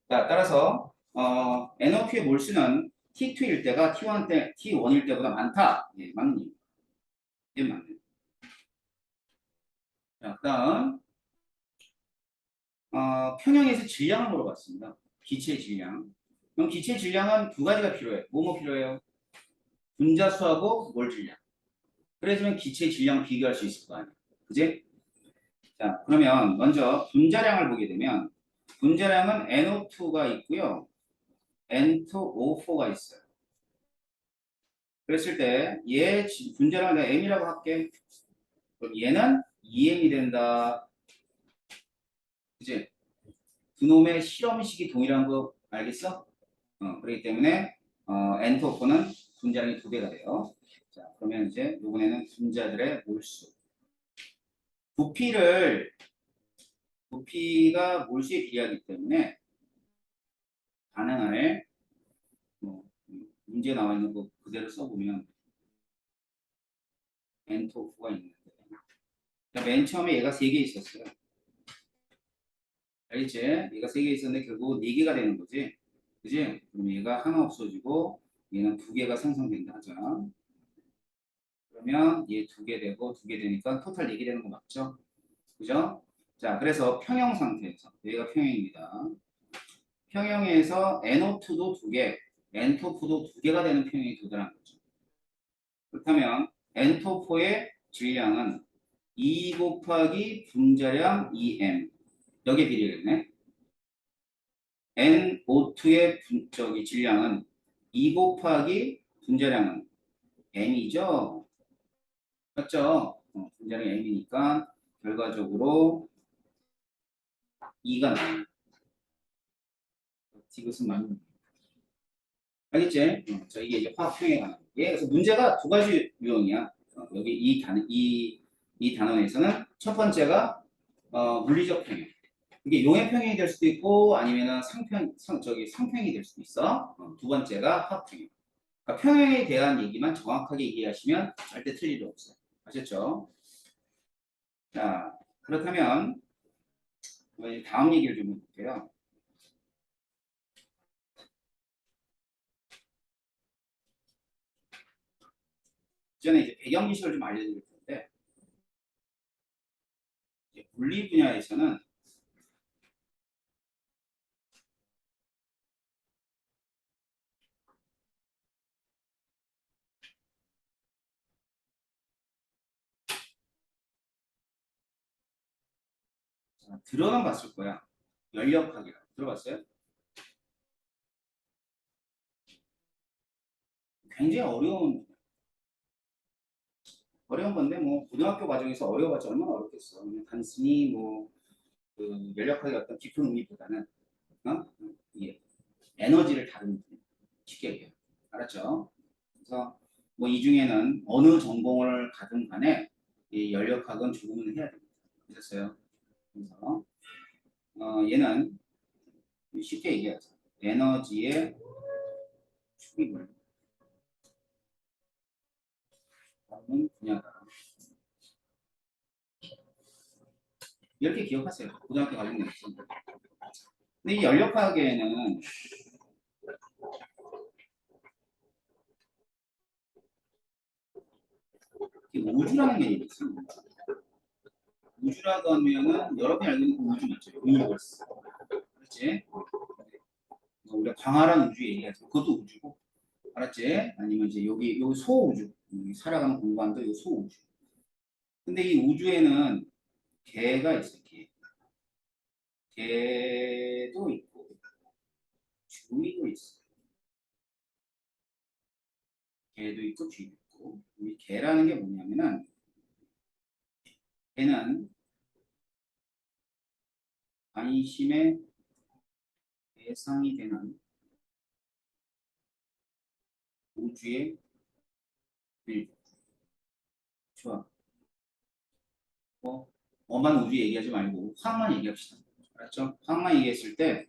자, 따라서 NO2의 몰수는 T2일 때가 T1일 때보다 많다. 예, 맞는 얘기. 예, 맞네. 자, 그다음 평형에서 질량을 물어봤습니다. 기체의 질량. 그럼 기체의 질량은 두 가지가 필요해. 뭐뭐 필요해요? 분자수하고 몰 질량. 그래야지만 기체의 질량을 비교할 수 있을 거 아니야. 그지? 자, 그러면 먼저 분자량을 보게 되면 분자량은 NO2가 있고요. N2O4가 있어요. 그랬을 때 얘 분자량을 내가 M이라고 할게. 그럼 얘는 2M이 된다. 그지? 두 놈의 실험식이 동일한 거 알겠어? 그렇기 때문에 N2O4는 분자량이 2배가 돼요. 자, 그러면 이제 이번에는 분자들의 몰수. 부피가 몰수에 비례하기 때문에 반응을 뭐, 문제 나와 있는 거 그대로 써보면 N2O4가 있는데 맨 처음에 얘가 3개 있었어요. 알겠지? 얘가 3개 있었는데 결국 4개가 되는 거지. 그지? 그럼 얘가 하나 없어지고 얘는 2개가 생성된다 하자. 그러면 얘 2개 되고 2개 되니까 토탈 4개 되는 거 맞죠? 그죠? 자, 그래서 평형 상태에서 여기가 평형입니다. 평형에서 NO2도 2개, N2O4도 2개가 되는 평형이 도달한 거죠. 그렇다면 N2O4의 질량은 2 곱하기 분자량 2m. 여기에 비례겠네. NO2의 저기 질량은 2 곱하기 분자량은 m이죠. 맞죠? 분자량 m이니까 결과적으로 2가 나와요. 이것은 맞는 알겠지? 자, 이게 이제 화학 평에 관한 거. 예, 그래서 문제가 두 가지 유형이야. 여기 이 단원에서는 첫 번째가 물리적 평형. 이게 용해 평형이 될 수도 있고 아니면은 상평이 될 수도 있어. 두 번째가 화학 평형. 그러니까 평형에 대한 얘기만 정확하게 이해하시면 절대 틀릴 일 없어요. 아셨죠? 자, 그렇다면 이제 다음 얘기를 좀 해볼게요. 이전에 이제 배경 지식을 좀 알려드릴 텐데 이제 물리 분야에서는 들어는 봤을 거야. 연력학이라 들어봤어요? 굉장히 어려운 건데 뭐 고등학교 과정에서 어려워봤자 얼마나 어렵겠어. 그냥 단순히 뭐그 연력학의 어떤 깊은 의미보다는 어? 이 에너지를 다루는 분. 쉽게 얘기해요. 알았죠? 그래서 뭐 이 중에는 어느 전공을 가든 간에 이 연력학은 조금은 해야 됩니다. 그랬어요. 그래서 얘는 쉽게 얘기하자. 에너지의 축입을 하는 분야다. 이렇게 기억하세요. 고등학교 과정에 있습니다. 근데 이 연력학에는 우주라는 개념이 있습니다. 우주라고 하면은 여러분이 알고 있는 그 우주 있죠. 유니버스. 그렇지? 우리가 광활한 우주 얘기하죠. 그것도 우주고. 알았지? 아니면 이제 여기 소우주. 살아가는 공간도 이 소우주. 근데 이 우주에는 개가 있어요. 개. 개도 있고 주위도 있어요. 개도 있고 쥐도 있고. 이 개라는 게 뭐냐면은 개는 관심의 대상이 되는 우주의 일부. 좋아. 뭐 엄한 우주 얘기하지 말고 화학만 얘기합시다. 알았죠? 화학만 얘기했을 때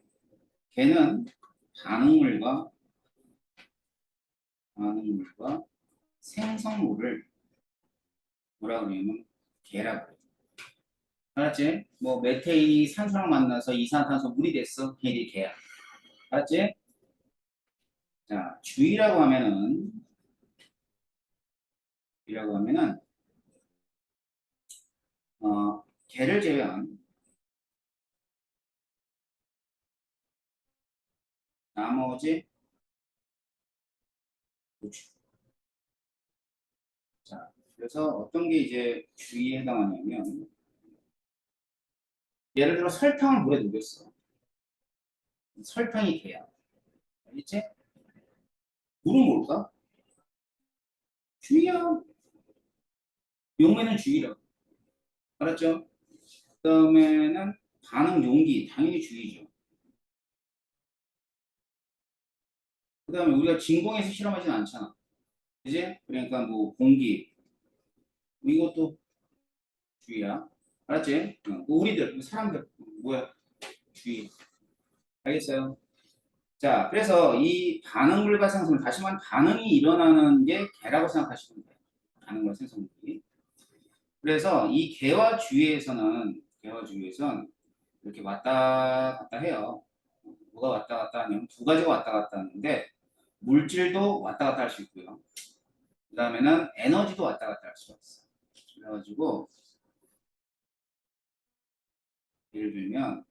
걔는 반응물과 반응물과 생성물을 뭐라 그러냐면 개라고 그래요. 알았지? 뭐 메테인이 산소랑 만나서 이산화탄소 물이 됐어. 걔들이 개야. 알았지? 자, 주의라고 하면은 개를 제외한 나머지 우주. 자, 그래서 어떤 게 이제 주의에 해당하냐면 예를 들어 설탕을 물에 녹였어. 설탕이 개야. 알겠지? 물은 뭘까? 주의야. 용매는 주의라고. 알았죠? 그 다음에는 반응 용기. 당연히 주의죠. 그 다음에 우리가 진공에서 실험하진 않잖아. 그지? 그러니까 뭐 공기. 이것도 주의야. 알았지? 우리들, 사람들. 뭐야? 주의. 알겠어요? 자, 그래서 이 반응물과 생성물, 다시 말하면 반응이 일어나는 게 개라고 생각하시면 돼요. 반응과 생성물이. 그래서 이 개와 주위에서는 이렇게 왔다 갔다 해요. 뭐가 왔다 갔다 하냐면 두 가지가 왔다 갔다 하는데 물질도 왔다 갔다 할 수 있고요. 그 다음에는 에너지도 왔다 갔다 할 수가 있어요. 그래가지고 예를 들면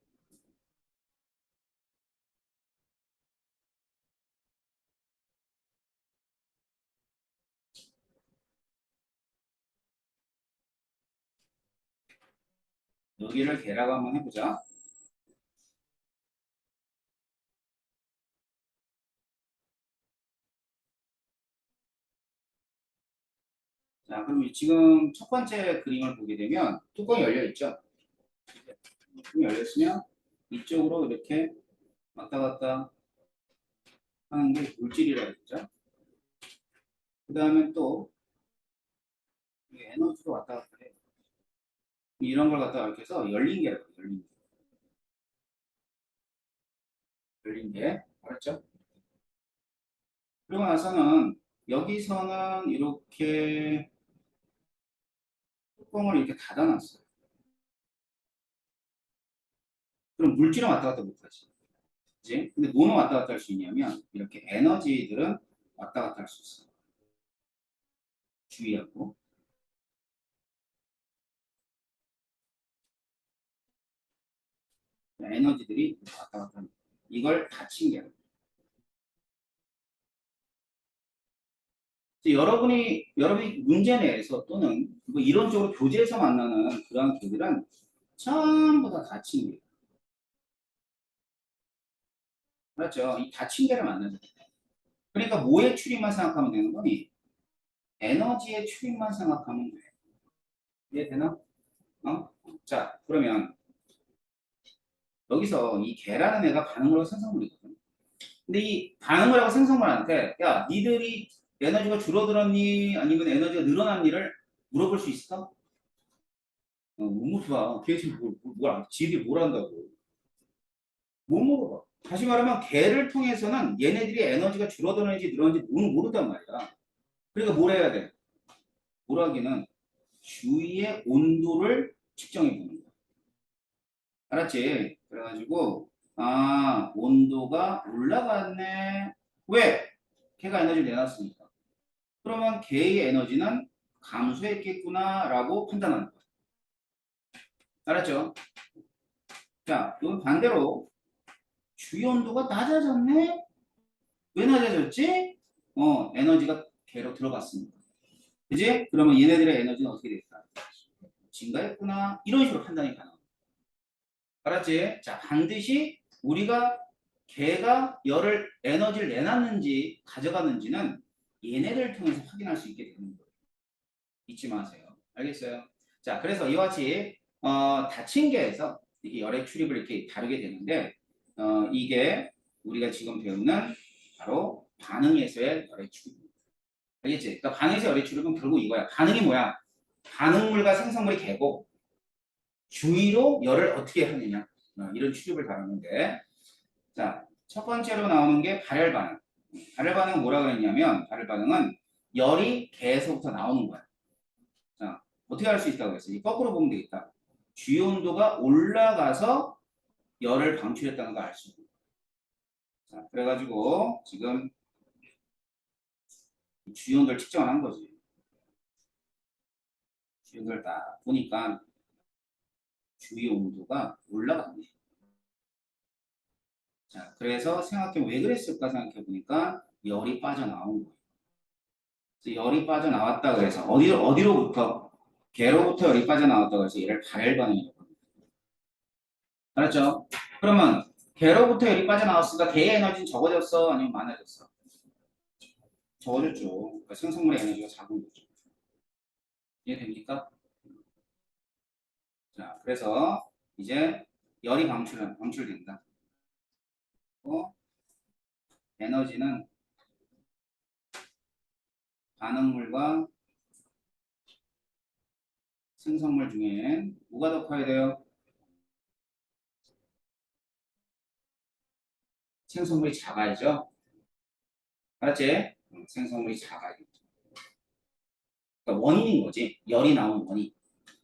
여기를 개라고 한번 해보자. 자, 그럼 지금 첫 번째 그림을 보게 되면 뚜껑이 열려 있죠? 뚜껑이 열려 있으면 이쪽으로 이렇게 왔다 갔다 하는 게 물질이라고 했죠. 그 다음에 또 에너지로 왔다 갔다 해요. 이런 걸 갖다가 이렇게 해서 열린 게라고 해요. 열린 게. 열린 게. 알았죠? 그리고 나서는 여기서는 이렇게 뚜껑을 이렇게 닫아놨어요. 그럼 물질은 왔다 갔다 못하지. 그지? 근데 뭐는 왔다 갔다 할 수 있냐면 이렇게 에너지들은 왔다 갔다 할 수 있어요. 주의하고. 에너지들이 왔다 갔다 합니다. 이걸 닫힌 게 아니에요. 여러분이 문제 내에서 또는 뭐 이론적으로 교재에서 만나는 그러한 교들은 전부 다 닫힌 게. 맞죠? 이 닫힌 게를 만나죠. 그러니까 뭐의 출입만 생각하면 되는 거니? 에너지의 출입만 생각하면 돼. 이해되나? 어? 자, 그러면 여기서 이 개라는 애가 반응을 하고 생성물이거든. 근데 이 반응을 하고 생성물한테 야, 니들이 에너지가 줄어들었니? 아니면 에너지가 늘어났니를 물어볼 수 있어? 못 물어봐. 걔 지금 지들이 뭘 한다고. 못 물어봐. 다시 말하면 개를 통해서는 얘네들이 에너지가 줄어드는지 늘어는지 모른단 말이야. 그러니까 뭘 해야 돼? 뭘 하기는 주위의 온도를 측정해 보는 거야. 알았지? 그래가지고 온도가 올라갔네. 왜? 걔가 에너지를 내놨으니까. 그러면 걔의 에너지는 감소했겠구나라고 판단하는 거야. 알았죠? 자, 이건 반대로 주위 온도가 낮아졌네? 왜 낮아졌지? 에너지가 걔로 들어갔습니다. 그지? 그러면 얘네들의 에너지는 어떻게 됐다? 증가했구나. 이런 식으로 판단이 가능합니다. 알았지? 자, 반드시 우리가 걔가 에너지를 내놨는지 가져갔는지는 얘네들 통해서 확인할 수 있게 되는 거예요. 잊지 마세요. 알겠어요? 자, 그래서 이와 같이 닫힌 개에서 이게 열의 출입을 이렇게 다루게 되는데 이게 우리가 지금 배우는 바로 반응에서의 열의 출입입니다. 알겠지? 그러니까 반응에서 열의 출입은 결국 이거야. 반응이 뭐야? 반응물과 생성물이 개고 주위로 열을 어떻게 하느냐 이런 출입을 다루는데 자, 첫 번째로 나오는 게 발열 반응. 발열 반응은 뭐라 그랬냐면 발열 반응은 열이 개에서부터 나오는 거야. 자, 어떻게 할 수 있다고 했어요? 거꾸로 보면 되겠다. 주요 온도가 올라가서 열을 방출했다는 걸 알 수 있는 거야. 자, 그래가지고 지금 주요 온도를 측정을 한 거지. 주요 온도를 딱 보니까 주요 온도가 올라갔네. 자, 그래서 생각해 왜 그랬을까 생각해 보니까 열이 빠져나온 거예요. 그래서 열이 빠져나왔다 그래서 어디로부터 개로부터 열이 빠져나왔다고 해서 얘를 발열 반응이라고 합니다. 알았죠? 그러면 개로부터 열이 빠져나왔으니까 개의 에너지는 적어졌어? 아니면 많아졌어? 적어졌죠. 그러니까 생성물의 에너지가 작은 거죠. 이해됩니까? 자, 그래서 이제 열이 방출된다. 에너지는 반응물과 생성물 중에 뭐가 더 커야 돼요? 생성물이 작아야죠. 알았지? 생성물이 작아야죠. 그러니까 원인인 거지. 열이 나오는 원인.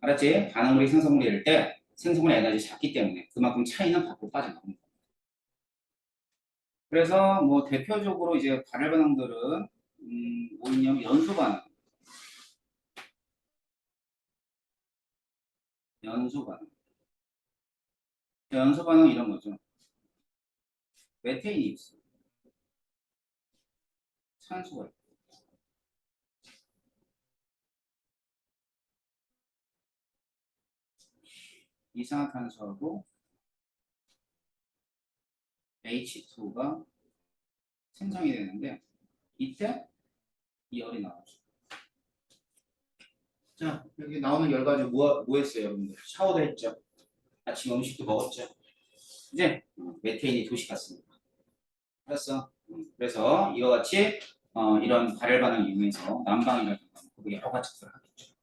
알았지? 반응물이 생성물이 될 때 생성물의 에너지 작기 때문에 그만큼 차이는 밖으로 빠져나오는 거야. 그래서 뭐 대표적으로 이제 발열 반응들은 뭐 있냐면 연소 반응. 연소 반응. 연소 반응 이런 거죠. 메테인이 있어. 산소가 있고. 이산화탄소하고 H2가 생성이 되는데 이때 이 열이 나오죠. 자, 여기 나오는 열 가지고 뭐 했어요, 여러분들? 샤워도 했죠. 아침 음식도 먹었죠. 이제 메테인이 도식갔습니다. 알았어. 그래서 이와 같이 이런 발열 반응을 이용해서 난방이라든가 여러 가지 작업을 하겠죠.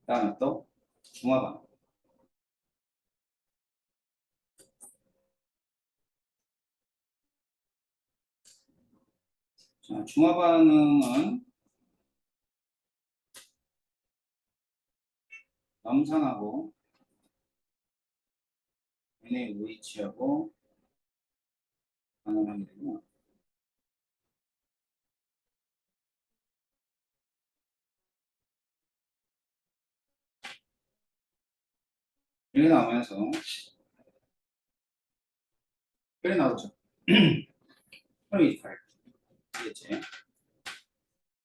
그다음에 또 중화 반응. 자, 중화 반응은 염산하고 NaOH하고 반응을 하게 되면 이렇게 나오면서 혈이 나오죠. 혈이 알겠지?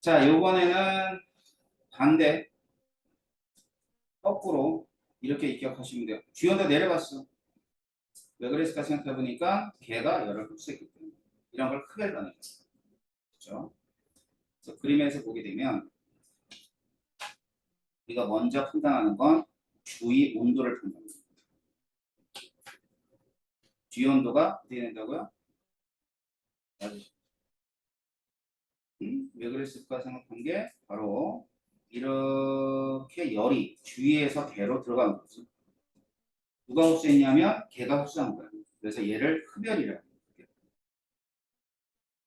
자, 요번에는 반대 거꾸로 이렇게 기억하시면 돼요. 주연도 내려갔어. 왜 그랬을까 생각해 보니까 걔가 열을 흡수했기 때문에 이런 걸 크게 나눠요. 그렇죠? 그래서 그림에서 보게 되면 우리가 먼저 판단하는 건 주위 온도를 판단합니다. 주위 온도가 어떻게 된다고요? 왜 그랬을까 생각한 게 바로 이렇게 열이 주위에서 대로 들어간 거죠. 누가 흡수했냐면 걔가 흡수한 거예요. 그래서 얘를 흡열이라고 해요.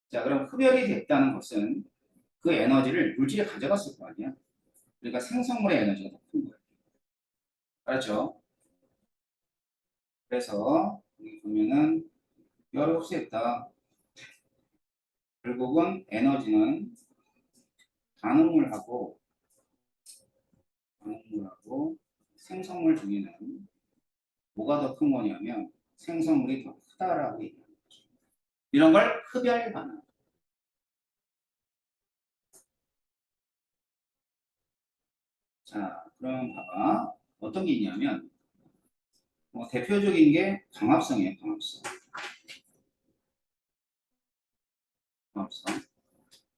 자, 그럼 흡열이 됐다는 것은 그 에너지를 물질이 가져갔을 거 아니야. 그러니까 생성물의 에너지가 더 큰 거예요. 알았죠? 그래서 여기 보면은 열을 흡수했다. 결국은 에너지는 반응물하고 생성물 중에는 뭐가 더 큰 거냐면 생성물이 더 크다라고 얘기합니다. 이런 걸 흡열 반응. 자, 그럼 봐봐. 어떤 게 있냐면 대표적인 게 광합성이에요. 광합성.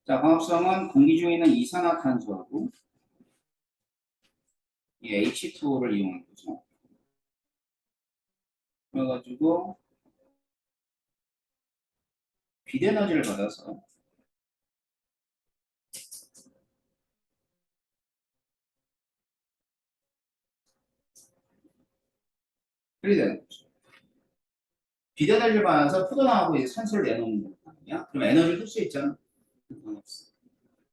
자, 광합성은 공기 중에 있는 이산화탄소하고 이 H2O를 이용하는 거죠. 그래가지고 비대에너지를 받아서 흡이 되는 거죠. 비대에너지를 받아서 푸드나하고 이제 산소를 내놓는 거 아니야? 그럼 에너지를 흡수했잖아. 광합성.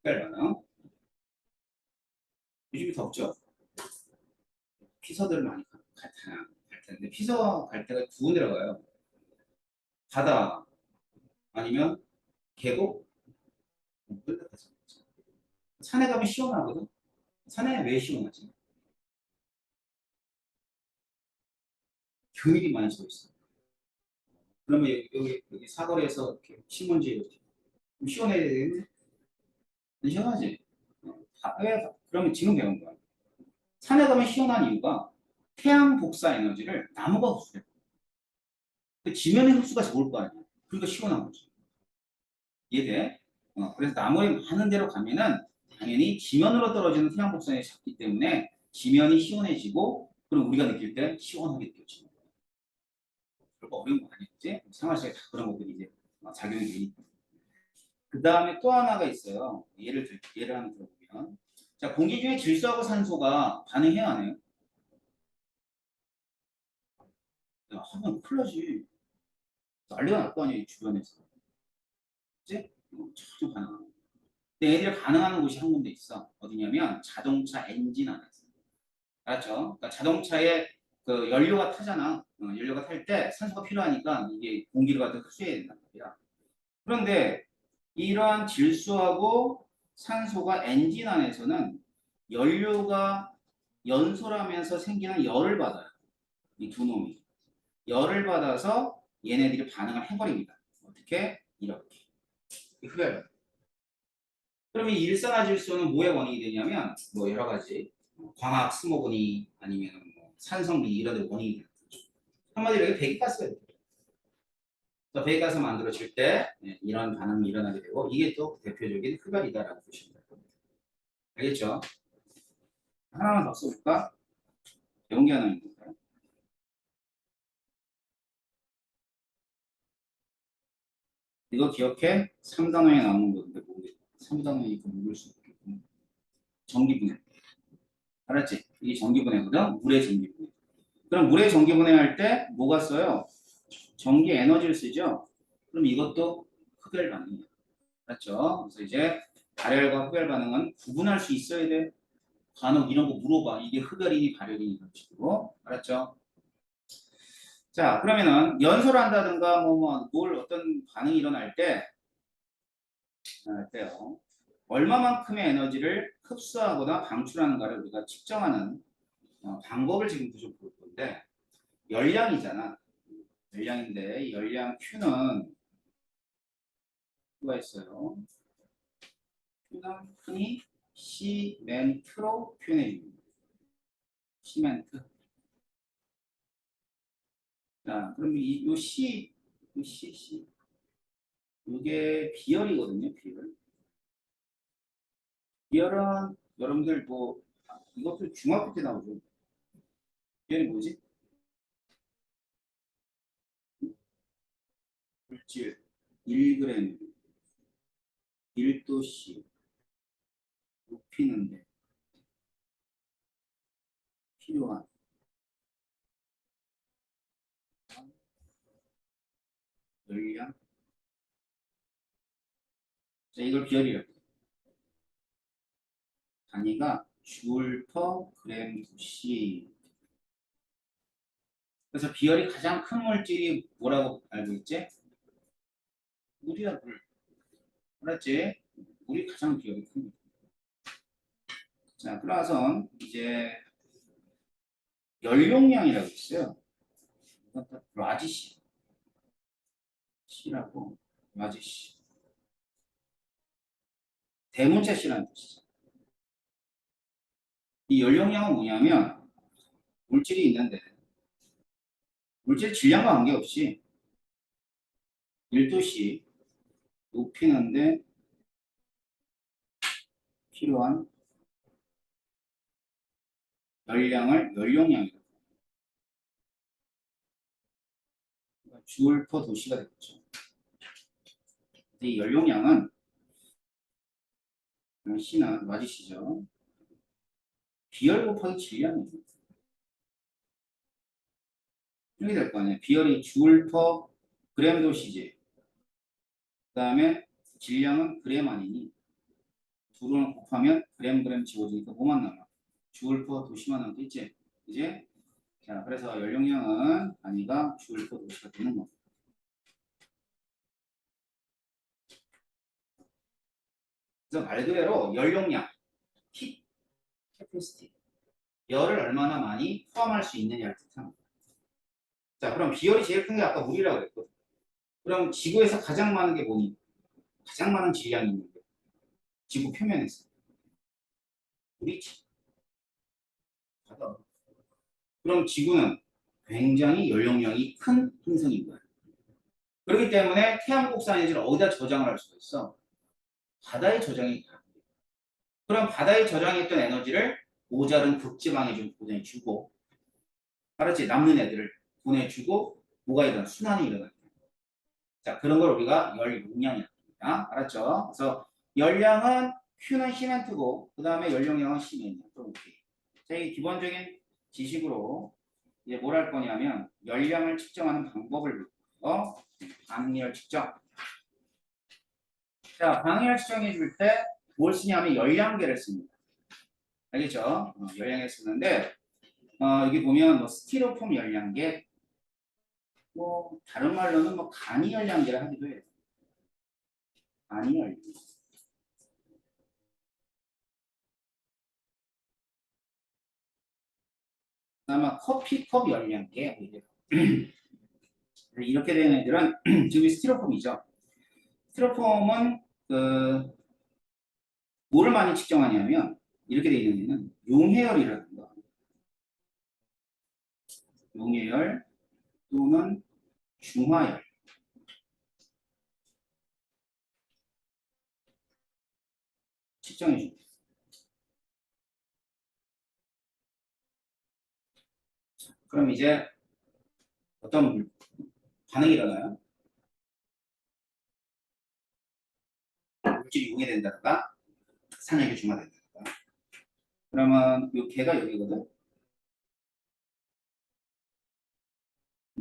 흡혈반응. 요즘이 덥죠? 피서들 많이 갈 텐데 피서 갈 때가 두 군데로 가요. 바다 아니면 계곡, 산에 가면 시원하거든. 산에 왜 시원하지? 교일이 많이 져 있어. 그러면 여기 사거리에서 이렇게 신문지 이렇게 시원해야 되겠네? 안 시원하지? 왜? 그러면 지금 배운 거야. 산에 가면 시원한 이유가 태양 복사 에너지를 나무가 흡수해. 지면의 흡수가 적을 거 아니야. 그러니까 시원한 거지. 이해돼? 그래서 나무에 많은 데로 가면은 당연히 지면으로 떨어지는 태양 복선이 작기 때문에 지면이 시원해지고 그럼 우리가 느낄 때 시원하게 느껴지는 거예요. 별거 어려운 거 아니겠지? 생활 속에 다 그런 것들이 이제 작용이 되니까. 그 다음에 또 하나가 있어요. 예를 하나 들어보면 자, 공기 중에 질소하고 산소가 반응해야 하네요. 야, 하면 큰일 나지. 난리가 날 거 아니에요, 주변에서. 그치? 자주 반응하는 거. 근데 애들이 반응하는 곳이 한 군데 있어. 어디냐면 자동차 엔진 안에서. 알았죠? 그러니까 자동차에 그 연료가 타잖아. 연료가 탈 때 산소가 필요하니까 이게 공기를 갖다 흡수해야 된단 말이야. 그런데 이러한 질소하고 산소가 엔진 안에서는 연료가 연소하면서 생기는 열을 받아요. 이 두 놈이. 열을 받아서 얘네들이 반응을 해버립니다. 어떻게? 이렇게. 흡열. 그러면 일산화질소는 뭐의 원인이 되냐면 뭐 여러 가지 광학 스모그니 아니면 뭐 산성비 이런 데 원인이 되는 거죠. 한마디로 이게 배기가스가 돼요. 배기가스 만들어질 때 이런 반응이 일어나게 되고 이게 또 대표적인 흡열이다라고 보시면 될 겁니다. 알겠죠? 하나만 더 써볼까? 연기 하나 있을까요? 이거 기억해? 3단원에 나오는 건데 모르겠다. 3단원이니까 모를 수 있겠구나. 전기분해. 알았지? 이게 전기분해거든? 물의 전기분해. 그럼 물의 전기분해 할 때 뭐가 써요? 전기 에너지를 쓰죠? 그럼 이것도 흡열 반응이에요. 알았죠? 그래서 이제 발열과 흡열 반응은 구분할 수 있어야 돼. 간혹 이런 거 물어봐. 이게 흡열이니 발열이니 이런 식으로. 알았죠? 자, 그러면은 연소를 한다든가 뭘 어떤 반응이 일어날 때요. 얼마만큼의 에너지를 흡수하거나 방출하는가를 우리가 측정하는 방법을 지금 좀 볼 건데 열량이잖아. 열량인데 열량 Q는 뭐가 있어요? Q는 흔히 시멘트로 표현해 줍니다. 시멘트. 자, 그럼 요 이게 비열이거든요. 비열. 비열은 여러분들 이것도 중학교 때 나오죠. 비열이 뭐지? 물질 1g 1도씨 높이는데 필요한 열량. 자, 이걸 비열이라고 해요. 단위가 줄 퍼 그램 도씨. 그래서 비열이 가장 큰 물질이 뭐라고 알고 있지? 물이야, 물. 알았지? 물이 가장 비열이 큽니다. 자, 그래서 이제 연용량이라고 있어요. 라지 C라고 라지 C. 대문자 C라는 뜻이죠. 이 연용량은 뭐냐면 물질이 있는데 물질 질량과 관계없이 1도씨 높이는데 필요한 열량을 연용량이라고 합니다. 줄 퍼 도시가 되겠죠. 이 연용량은 C는 라지 C죠. 비열 곱하기 질량이에요. 이렇게 될 거 아니에요. 비열이 줄 퍼 그램 도시지. 그 다음에 질량은 그램 아니니 둘을 곱하면 그램 지워지니까 뭐만 남아? 줄 퍼 도시만 남겠지. 이제 자, 그래서 연용량은 단위가 줄 퍼 도시가 되는 겁니다. 그래서 말 그대로 연용량, 히 캐피시티, 열을 얼마나 많이 포함할 수 있느냐를 뜻합니다. 자, 그럼 비열이 제일 큰 게 아까 물이라고 그랬거든. 그럼 지구에서 가장 많은 게 뭐니? 가장 많은 질량이 있는데 지구 표면에서 물이지. 그럼 지구는 굉장히 연용량이 큰 행성인 거야. 그렇기 때문에 태양곡산 에너지를 어디다 저장을 할 수가 있어? 바다에 저장이 가능해. 그럼 바다에 저장했던 에너지를 모자른 극지방에 좀 보내주고, 알았지? 남는 애들을 보내주고 뭐가 일어나? 순환이 일어나. 자, 그런 걸 우리가 열용량이라고 합니다. 알았죠? 그래서 열량은 Q는 시멘트고 그 다음에 연용량은 시멘이야. 자, 이 기본적인 지식으로 이제 뭘 할 거냐면 열량을 측정하는 방법을 반응열 측정. 자, 반응열 측정해 줄 때 뭘 쓰냐면 열량계를 씁니다. 알겠죠? 열량계 쓰는데 여기 보면 스티로폼 열량계, 다른 말로는 간이 열량계를 하기도 해요. 간이 열량. 아마 커피컵 열량계 이렇게 된 애들은 지금 스티로폼이죠. 스티로폼은 뭐를 많이 측정하냐면 이렇게 되어 있는 애는 용해열이라든가 용해열 또는 중화열. 측정해 줍니다. 그럼 이제 어떤 반응이 일어나요? 물질이 용해된다든가 산액이 중화된다든가. 그러면 이 개가 여기거든.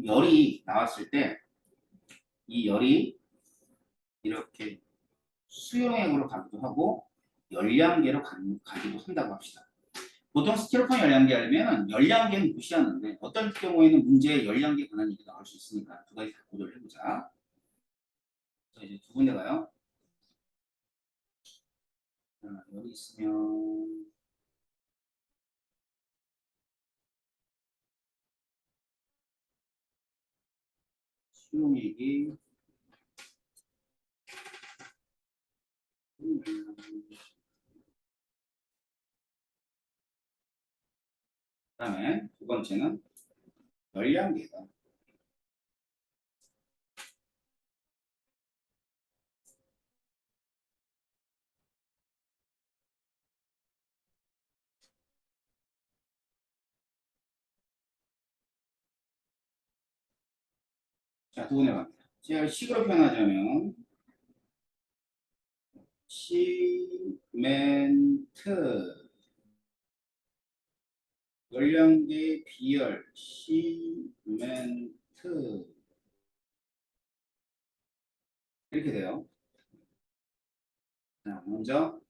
열이 나왔을 때 이 열이 이렇게 수용액으로 가기도 하고 열량계로 가기도 한다고 합시다. 보통 스티로폼 열량계 알면 열량계는 무시하는데 어떤 경우에는 문제에 열량계에 관한 얘기가 나올 수 있으니까 두 가지 다 고려를 해보자. 자, 이제 두 군데 가요. 자, 여기 있으면 수용액이 그다음에 두 번째는 열량계다. 자, 두 군데 갑니다. 제가 식으로 표현하자면 시멘트 열량계 비열 시멘트 이렇게 돼요. 자, 먼저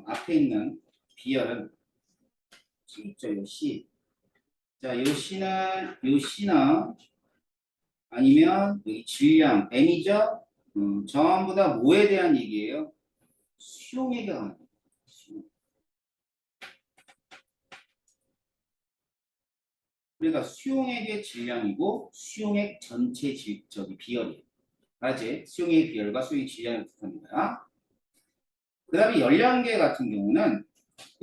앞에 있는 비열은 시 있죠, 요 시. 자, 요 시나 아니면 여기 질량 M이죠. 전부 다 뭐에 대한 얘기예요? 수용액에 관한 얘기예요. 그러니까 수용액의 질량이고 수용액 전체 저기 비열이에요. 알지? 수용액 비열과 수용액 질량을 뜻하는 거야. 그 다음에 열량계 같은 경우는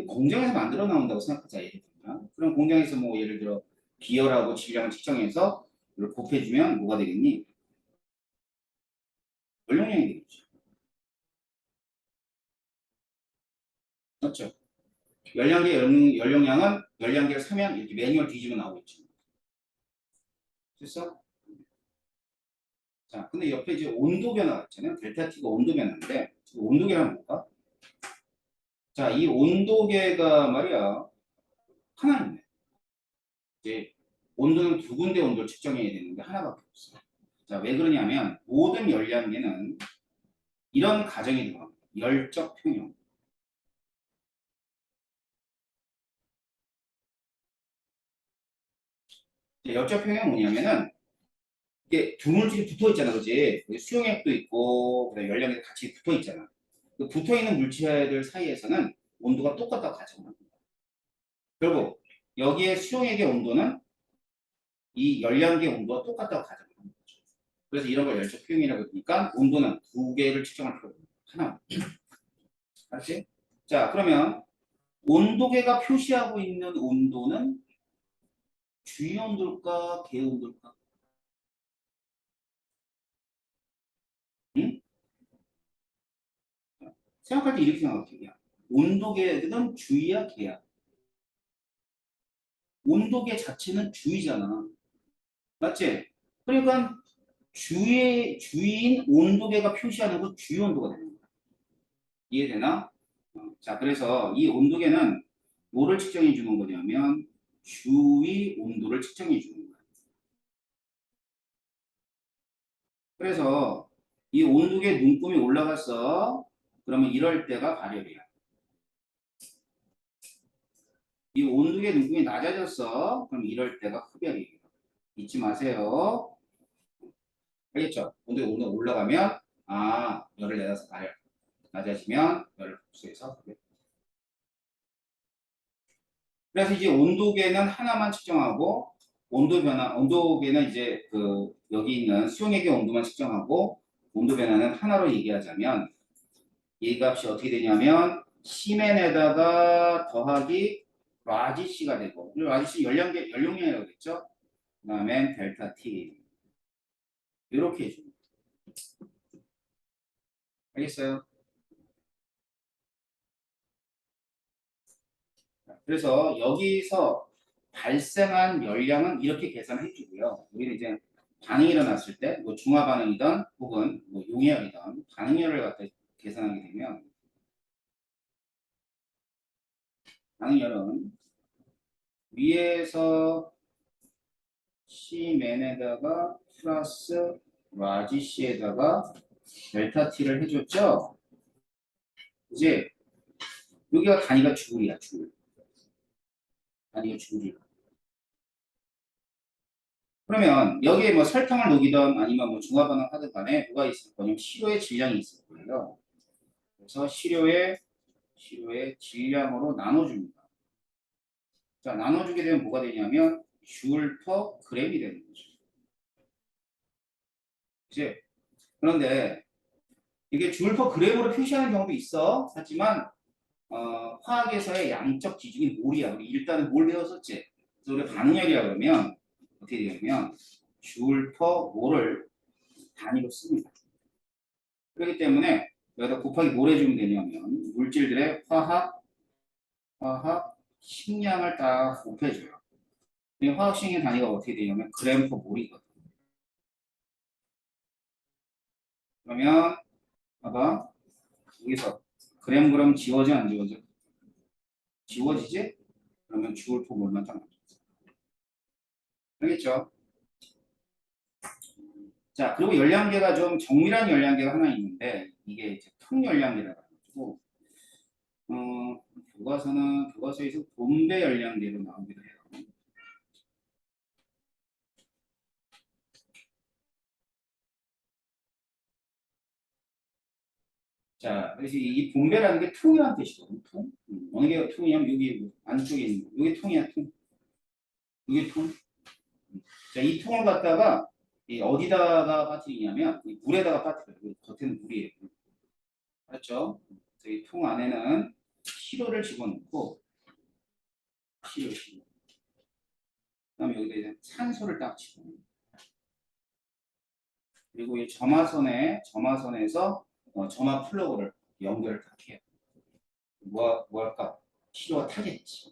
공장에서 만들어 나온다고 생각하자. 예를 들면. 그럼 공장에서 뭐 예를 들어 비열하고 질량을 측정해서 이걸 곱해주면 뭐가 되겠니? 열용량이 되겠죠. 그렇죠? 열량계 열용량은 열량계를 사면 이렇게 매뉴얼 뒤지면 나오겠죠. 됐어? 자, 근데 옆에 이제 온도 변화가 있잖아요. 델타 T가 온도 변화인데 온도계란 뭘까? 자, 이 온도계가 말이야 하나 있네. 이제 온도는 두 군데 온도를 측정해야 되는데 하나밖에 없어. 자, 왜 그러냐면 모든 열량계는 이런 가정이 들어갑니다. 열적 평형. 열적 평형은 뭐냐면은 이게 두 물질이 붙어 있잖아, 그지? 수용액도 있고 그다음에 열량이 같이 붙어 있잖아. 그 붙어 있는 물체들 사이에서는 온도가 똑같다고 가정합니다. 결국 여기에 수용액의 온도는 이 열량계 온도와 똑같다고 가정합니다. 그래서 이런 걸 열적 평형이라고 하니까 온도는 두 개를 측정할 필요가 없는 하나. 알지? 자, 그러면 온도계가 표시하고 있는 온도는 주위 온도일까, 계 온도일까? 응? 생각할 때 이렇게 생각해. 온도계는 주위야, 계야? 온도계 자체는 주위잖아. 맞지? 그러니까 주위인 온도계가 표시하는 건 주위 온도가 되는 거야. 이해되나? 자, 그래서 이 온도계는 뭐를 측정해 주는 거냐면 주위 온도를 측정해 주는 거야. 그래서 이 온도계 눈금이 올라갔어. 그러면 이럴 때가 발열이야. 이 온도계 눈금이 낮아졌어. 그럼 이럴 때가 흡열이에요. 잊지 마세요. 알겠죠? 온도가 오늘 올라가면 열을 내려서 발열. 낮아지면 열을 흡수해서 흡열. 그래서 이제 온도계는 하나만 측정하고 온도계는 이제 그 여기 있는 수용액의 온도만 측정하고 온도 변화는 하나로 얘기하자면 이 값이 어떻게 되냐면 시멘에다가 더하기 라지 C가 되고 라지 C 열량계 연료량이라고 했죠. 그다음엔 델타 T 이렇게 해줍니다. 알겠어요? 그래서 여기서 발생한 열량은 이렇게 계산해 주고요. 우리는 이제 반응이 일어났을 때, 뭐 중화 반응이든 혹은 뭐 용해열이든 반응열을 갖다 계산하게 되면 반응열은 위에서 C맨에다가 플러스 라지 C에다가 델타 T를 해줬죠. 이제 여기가 단위가 줄이야, 줄. 단위가 줄이야. 그러면 여기에 뭐 설탕을 녹이든 아니면 뭐 중화 반응 하든 간에 뭐가 있을 거냐면 시료의 질량이 있을 거예요. 그래서 시료의 질량으로 나눠줍니다. 자, 나눠주게 되면 뭐가 되냐면 줄 퍼 그램이 되는 거죠. 이제 그런데 이게 줄 퍼 그램으로 표시하는 경우도 있어. 하지만 화학에서의 양적 지중이 몰이야. 우리 일단은 몰 배웠었지. 그래서 우리 반응열이라 그러면 어떻게 되냐면 줄 퍼 몰을 단위로 씁니다. 그렇기 때문에 여기다 곱하기 뭘 해주면 되냐면 물질들의 화학 식량을 딱 곱해줘요. 이 화학 식량 단위가 어떻게 되냐면 그램 퍼 몰이거든. 그러면 봐봐 여기서 그램 지워져 안 지워져? 지워지지? 그러면 주울 퍼 몰만 딱 나와. 알겠죠? 자 그리고 열량계가 좀 정밀한 열량계가 하나 있는데 이게 이제 통열량계라고 해가지고 교과서에서 본배 열량계로 나오기도 해요. 자, 그래서 이 분배라는 게 통이라는 뜻이거든요. 통. 어느 게 통이냐면 여기 안쪽에 있는 거. 여기 통이야, 통. 여기 통. 자, 이 통을 갖다가 어디다가 빠뜨리냐면 이 물에다가 빠뜨려요. 겉에는 물이에요. 그렇죠? 이 통 안에는 시료를 집어넣고 시료. 그다음에 여기다 이제 산소를 딱 집어넣어요. 그리고 이 점화선에서 점화 플러그를 연결을 딱 해요. 뭐 할까? 시료가 타겠지.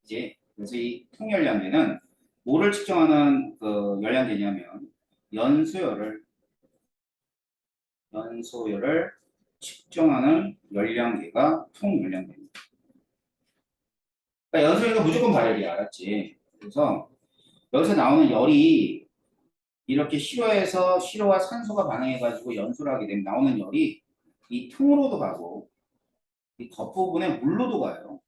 이제 그래서 이 통열량계는 뭐를 측정하는 그 열량계냐면 연소열을 측정하는 열량계가 통열량계입니다. 그러니까 연소열가 무조건 발열이야, 알았지? 그래서 여기서 나오는 열이 이렇게 시로와 산소가 반응해가지고 연소를 하게 되면 나오는 열이 이 통으로도 가고 이 겉부분에 물로도 가요.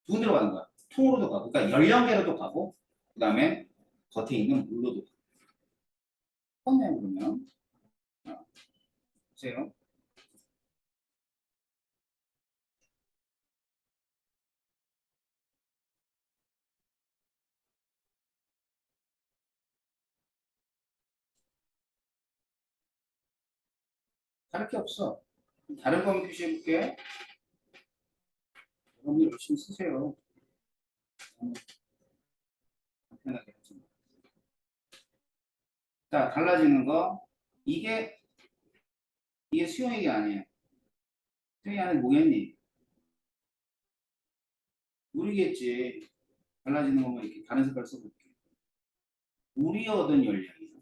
두 군데로 가는 거야. 통으로도 가고, 그러니까 열량계로도 가고, 그 다음에 겉에 있는 물로도 가고. 컸네요, 그러면. 보세요. 다를 게 없어. 다른 거 표시해 볼게. 여러분들 열심히 쓰세요. 편하게 하지. 자, 달라지는 거. 이게, 이게 수용액이 아니에요. 수용액 안에 뭐겠니? 물이겠지. 달라지는 것만 이렇게 다른 색깔 써볼게. 물이 얻은 열량이죠.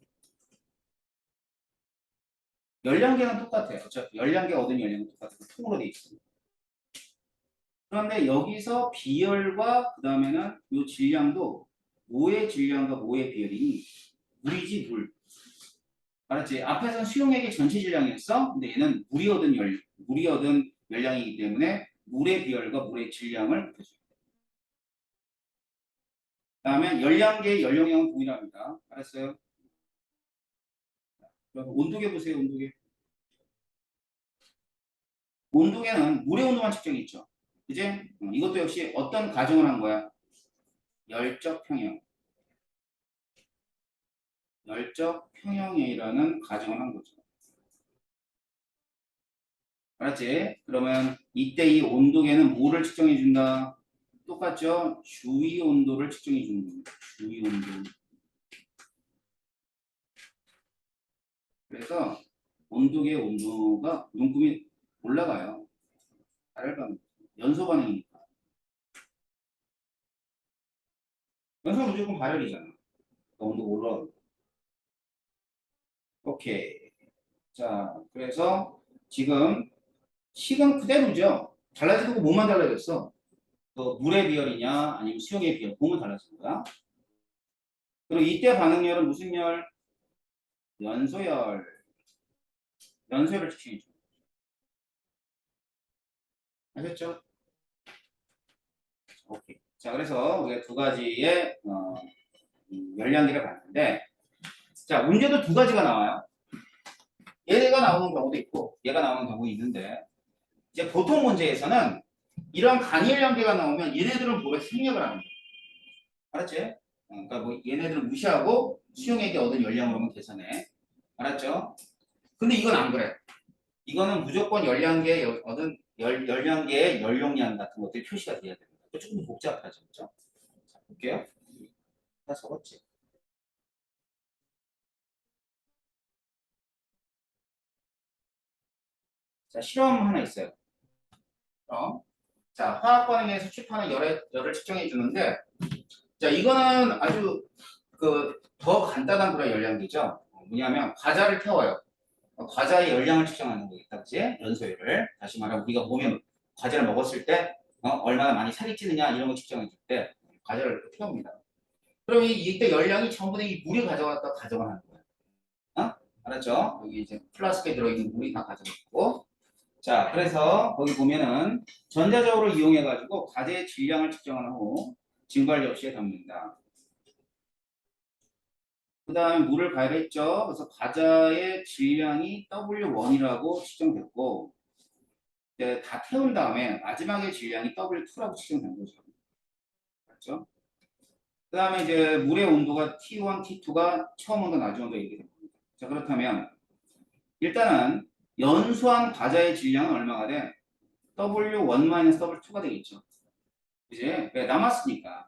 열량계는 똑같아요. 어차피 열량계 얻은 열량은 똑같아요. 통으로 돼 있습니다. 그런데 여기서 비열과 그 다음에는 이 질량도 뭐의 질량과 뭐의 비열이니 물이지 물. 알았지? 앞에서는 수용액의 전체 질량이었어. 근데 얘는 물이 얻은 열량이기 때문에 물의 비열과 물의 질량을 곱해줘요. 그다음에 열량계의 열용량은 동일합니다. 알았어요? 그럼 온도계 보세요. 온도계. 온도계는 물의 온도만 측정했죠. 이제 이것도 역시 어떤 가정을 한 거야? 열적 평형. 열적 평형이라는 가정을 한 거죠. 알았지? 그러면 이때 이 온도계는 뭐를 측정해 준다? 똑같죠? 주위 온도를 측정해 주는 겁니다. 주위 온도. 그래서 온도계의 온도가 눈금이 올라가요. 발열반 연소 반응이니까. 연소 무조건 발열이잖아. 그러니까 온도가 올라가고. 오케이. 자, 그래서 지금 식은 그대로죠. 달라지는 거 뭐만 달라졌어? 그 물의 비열이냐 아니면 수용의 비열 그거만 달라진 거야. 그리고 이때 반응열은 무슨 열? 연소열. 연소열을 측정해 줘. 아셨죠? 오케이. 자, 그래서 우리가 두 가지의 열량계를 봤는데, 자, 문제도 두 가지가 나와요. 얘가 나오는 경우도 있고, 얘가 나오는 경우도 있는데, 이제 보통 문제에서는 이런 간이열량계가 나오면 얘네들은 뭐가 생략을 하는 거예요. 알았지? 그러니까 뭐 얘네들을 무시하고 수용액이 얻은 열량으로만 계산해. 알았죠? 근데 이건 안 그래. 이거는 무조건 열량계에 얻은 열량계의 연용량 같은 것들이 표시가 돼야 됩니다. 조금 복잡하죠, 그렇죠? 자, 볼게요. 다 적었지. 자, 실험 하나 있어요. 자, 화학 반응에 수축하는 열을 측정해 주는데, 자, 이거는 아주 더 간단한 그런 열량계죠. 뭐냐면 과자를 태워요. 과자의 열량을 측정하는 거겠다, 그치? 연소율을. 다시 말하면 우리가 보면 과자를 먹었을 때 얼마나 많이 살이 찌느냐 이런 거 측정해 줄 때 과자를 이렇게 태웁니다. 그럼 이때 열량이 전부 다 이 물이 가져갔다 가져가는 거예요. 알았죠? 여기 이제 플라스크에 들어있는 물이 다 가져갔고. 자, 그래서 거기 보면은 전자적으로 이용해가지고 과제의 질량을 측정한 후 증발 접시에 담는다. 그 다음에 물을 가열했죠. 그래서 과자의 질량이 W1이라고 측정됐고, 이제 다 태운 다음에 마지막에 질량이 W2라고 측정된 거죠. 맞죠? 그 다음에 이제 물의 온도가 T1, T2가 처음 온도, 낮은 온도 이렇게 됩니다. 자, 그렇다면 일단은 연소한 과자의 질량은 얼마가 돼? W1-W2가 되겠죠. 이제 남았으니까.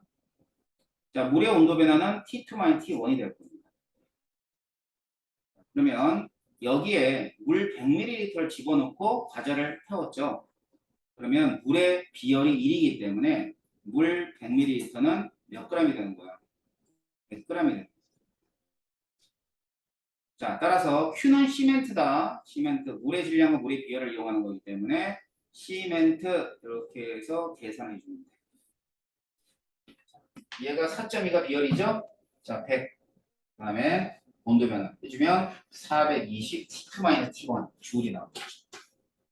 자, 물의 온도 변화는 T2-T1이 될 겁니다. 그러면 여기에 물 100ml를 집어넣고 과자를 태웠죠. 그러면 물의 비열이 1이기 때문에 물 100ml는 몇 g이 되는 거야? 100g이 되는 거야. 자, 따라서 Q는 시멘트다. 시멘트, 물의 질량과 물의 비열을 이용하는 거기 때문에 시멘트 이렇게 해서 계산해 주면 돼. 얘가 4.2가 비열이죠? 자, 100. 그 다음에 온도 변화 해주면 420 T2-T1 줄이 나오죠.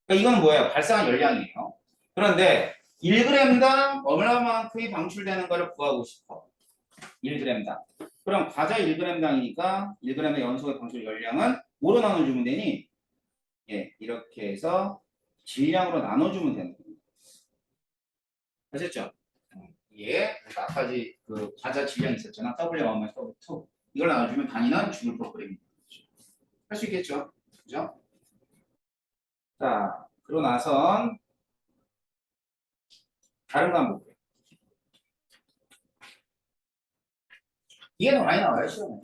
그러니까 이건 뭐예요? 발생한 열량이에요. 그런데 1g당 얼마만큼이 방출되는 것을 구하고 싶어. 1g당. 그럼 과자 1g당이니까 1g의 연소의 방출 열량은 뭐로 나눠주면 되니? 예, 이렇게 해서 질량으로 나눠주면 되는 겁니다. 아셨죠? 예, 그래서 아까지 그 과자 질량 있었잖아. W1, W2. 이걸 나눠주면 단위는 주물 프로그램입니다. 할 수 있겠죠? 그죠? 자, 그러고 나선 다른 거 한번 볼게요. 이게 더 많이 나와요, 시험에.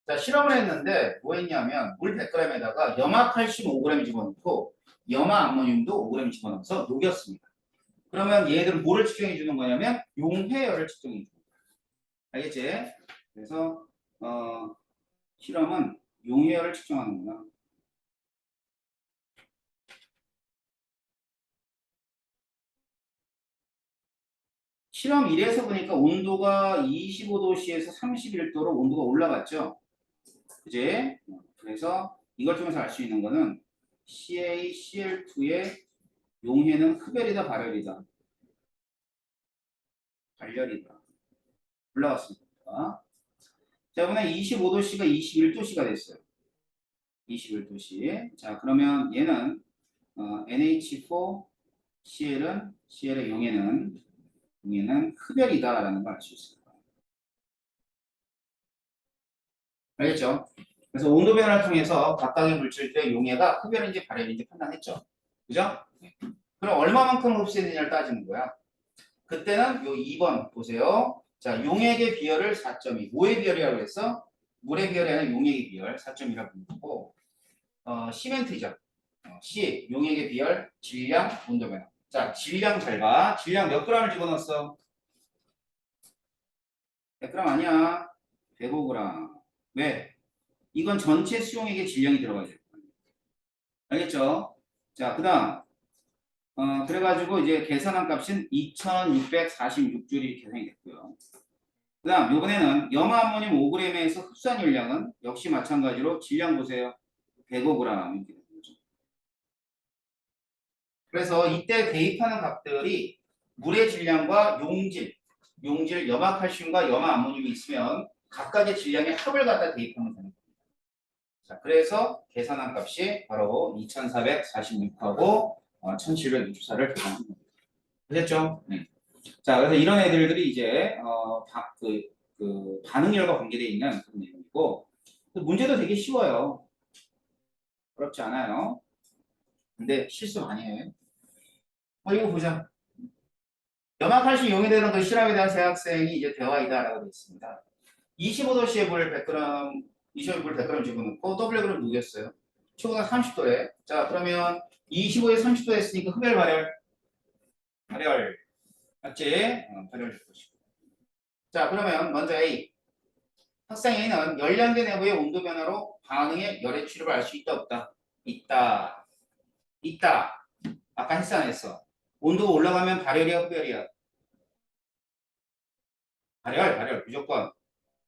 자, 실험을 했는데 뭐 했냐면 물 100g에다가 염화칼슘 5g 집어넣고 염화암모늄도 5g 집어넣어서 녹였습니다. 그러면 얘들은 뭐를 측정해 주는 거냐면 용해열을 측정해 주는 거예요. 알겠지? 그래서 실험은 용해열을 측정하는구나. 실험 1에서 보니까 온도가 25도씨에서 31도로 온도가 올라갔죠. 그지? 그래서 이걸 통해서 알 수 있는 거는 CaCl2의 용해는 흡열이다, 발열이다. 발열이다. 올라갔습니다. 자, 이번에 25도씨가 21도씨가 됐어요. 21도씨. 자, 그러면 얘는 NH4Cl의 용해는 흡열이다라는 걸 알 수 있습니다. 알겠죠? 그래서 온도 변화를 통해서 각각의 물질들의 용해가 흡열인지 발열인지 판단했죠. 그죠? 네. 그럼 얼마만큼 흡수되느냐를 따지는 거야. 그때는 요 2번 보세요. 자, 용액의 비열을 4.2. 뭐의 비열이라고 했어? 물의 비열이 아니라 용액의 비열 4.2라고 부르고 시멘트죠. C, 용액의 비열, 질량, 온도 변화. 자, 질량 잘 봐. 질량 몇 g을 집어넣었어? 100g 아니야. 105g. 왜? 이건 전체 수용액의 질량이 들어가야 돼. 알겠죠? 자, 그 다음. 그래가지고 이제 계산한 값은 2646줄이 계산이 됐고요. 그 다음, 이번에는 염화암모늄 5g에서 흡수한 열량은 역시 마찬가지로 질량 보세요. 105g. 이렇게 되는 거죠. 그래서 이때 대입하는 값들이 물의 질량과 용질, 염화칼슘과 염화암모늄이 있으면 각각의 질량의 합을 갖다 대입하면 되는 겁니다. 자, 그래서 계산한 값이 바로 2446하고 1764를 계산합니다. 됐죠? 네. 자, 그래서 이런 애들이 이제 그 반응열과 관계되어 있는 그런 내용이고 문제도 되게 쉬워요. 어렵지 않아요. 근데 실수 많이 해. 이거 보자. 염화칼슘 용해되는 그 실험에 대한 재학생이 이제 대화이다라고 되어 있습니다. 25도씨의 물 100g, 25물 100g 집어넣고 W그램 녹였어요. 초고가 30도래. 자, 그러면 25에 30도 했으니까 흡열 발열. 맞지? 발열 될 것이고. 자, 그러면 먼저 A. 학생 A는 열량계 내부의 온도 변화로 반응의 열의 취급을 알 수 있다, 없다? 있다. 아까 했어, 안 했어? 온도가 올라가면 발열이야, 흡열이야? 발열, 무조건.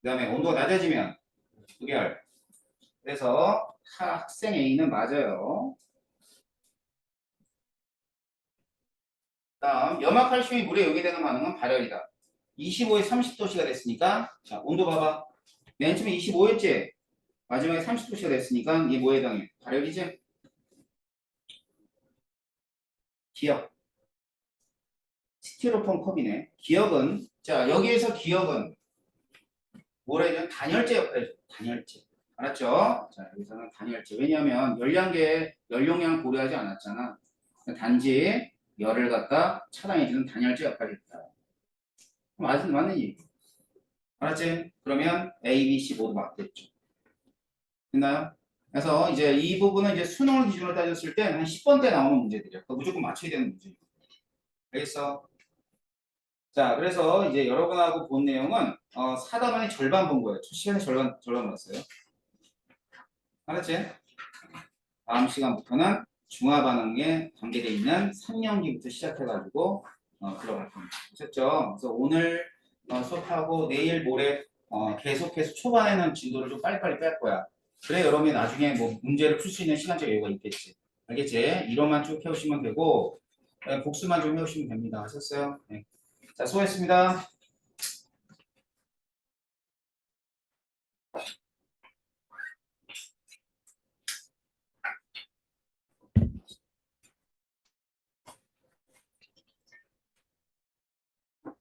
그 다음에 온도가 낮아지면 흡열. 그래서 학생 A는 맞아요. 다음, 염화칼슘이 물에 요기되는 반응은 발열이다. 25에 30도씨가 됐으니까, 자, 온도 봐봐. 맨 처음에 25였지? 마지막에 30도씨가 됐으니까, 이게 뭐에 해당해? 발열이지? 기억. 스티로폼 컵이네. 기억은, 자, 여기에서 기억은 뭐라 해야 되나? 단열재 역할을 해줘. 단열재. 알았죠? 자, 여기서는 단열재. 왜냐하면 열량계, 열용량을 고려하지 않았잖아. 단지 열을 갖다 차단해주는 단열재 역할이 있다. 맞는 얘기. 알았지? 그러면 A, B, C 모두 맞겠죠. 됐나요? 그래서 이제 이 부분은 이제 수능을 기준으로 따졌을 때 한 10번 때 나오는 문제들이야. 무조건 맞춰야 되는 문제예요. 알겠어? 자, 그래서 이제 여러분하고 본 내용은 4단원의 절반 본 거예요. 첫 시간에 절반 봤어요. 알았지? 다음 시간부터는 중화 반응에 관계되어 있는 3년기부터 시작해가지고 들어갈 겁니다. 아셨죠? 그래서 오늘 수업하고 내일 모레 계속해서 초반에는 진도를 좀 빨리빨리 뺄 거야. 그래 여러분이 나중에 뭐 문제를 풀 수 있는 시간적 여유가 있겠지. 알겠지? 이론만 쭉 해오시면 되고 복수만 좀 해오시면 됩니다. 하셨어요? 네. 자, 수고했습니다.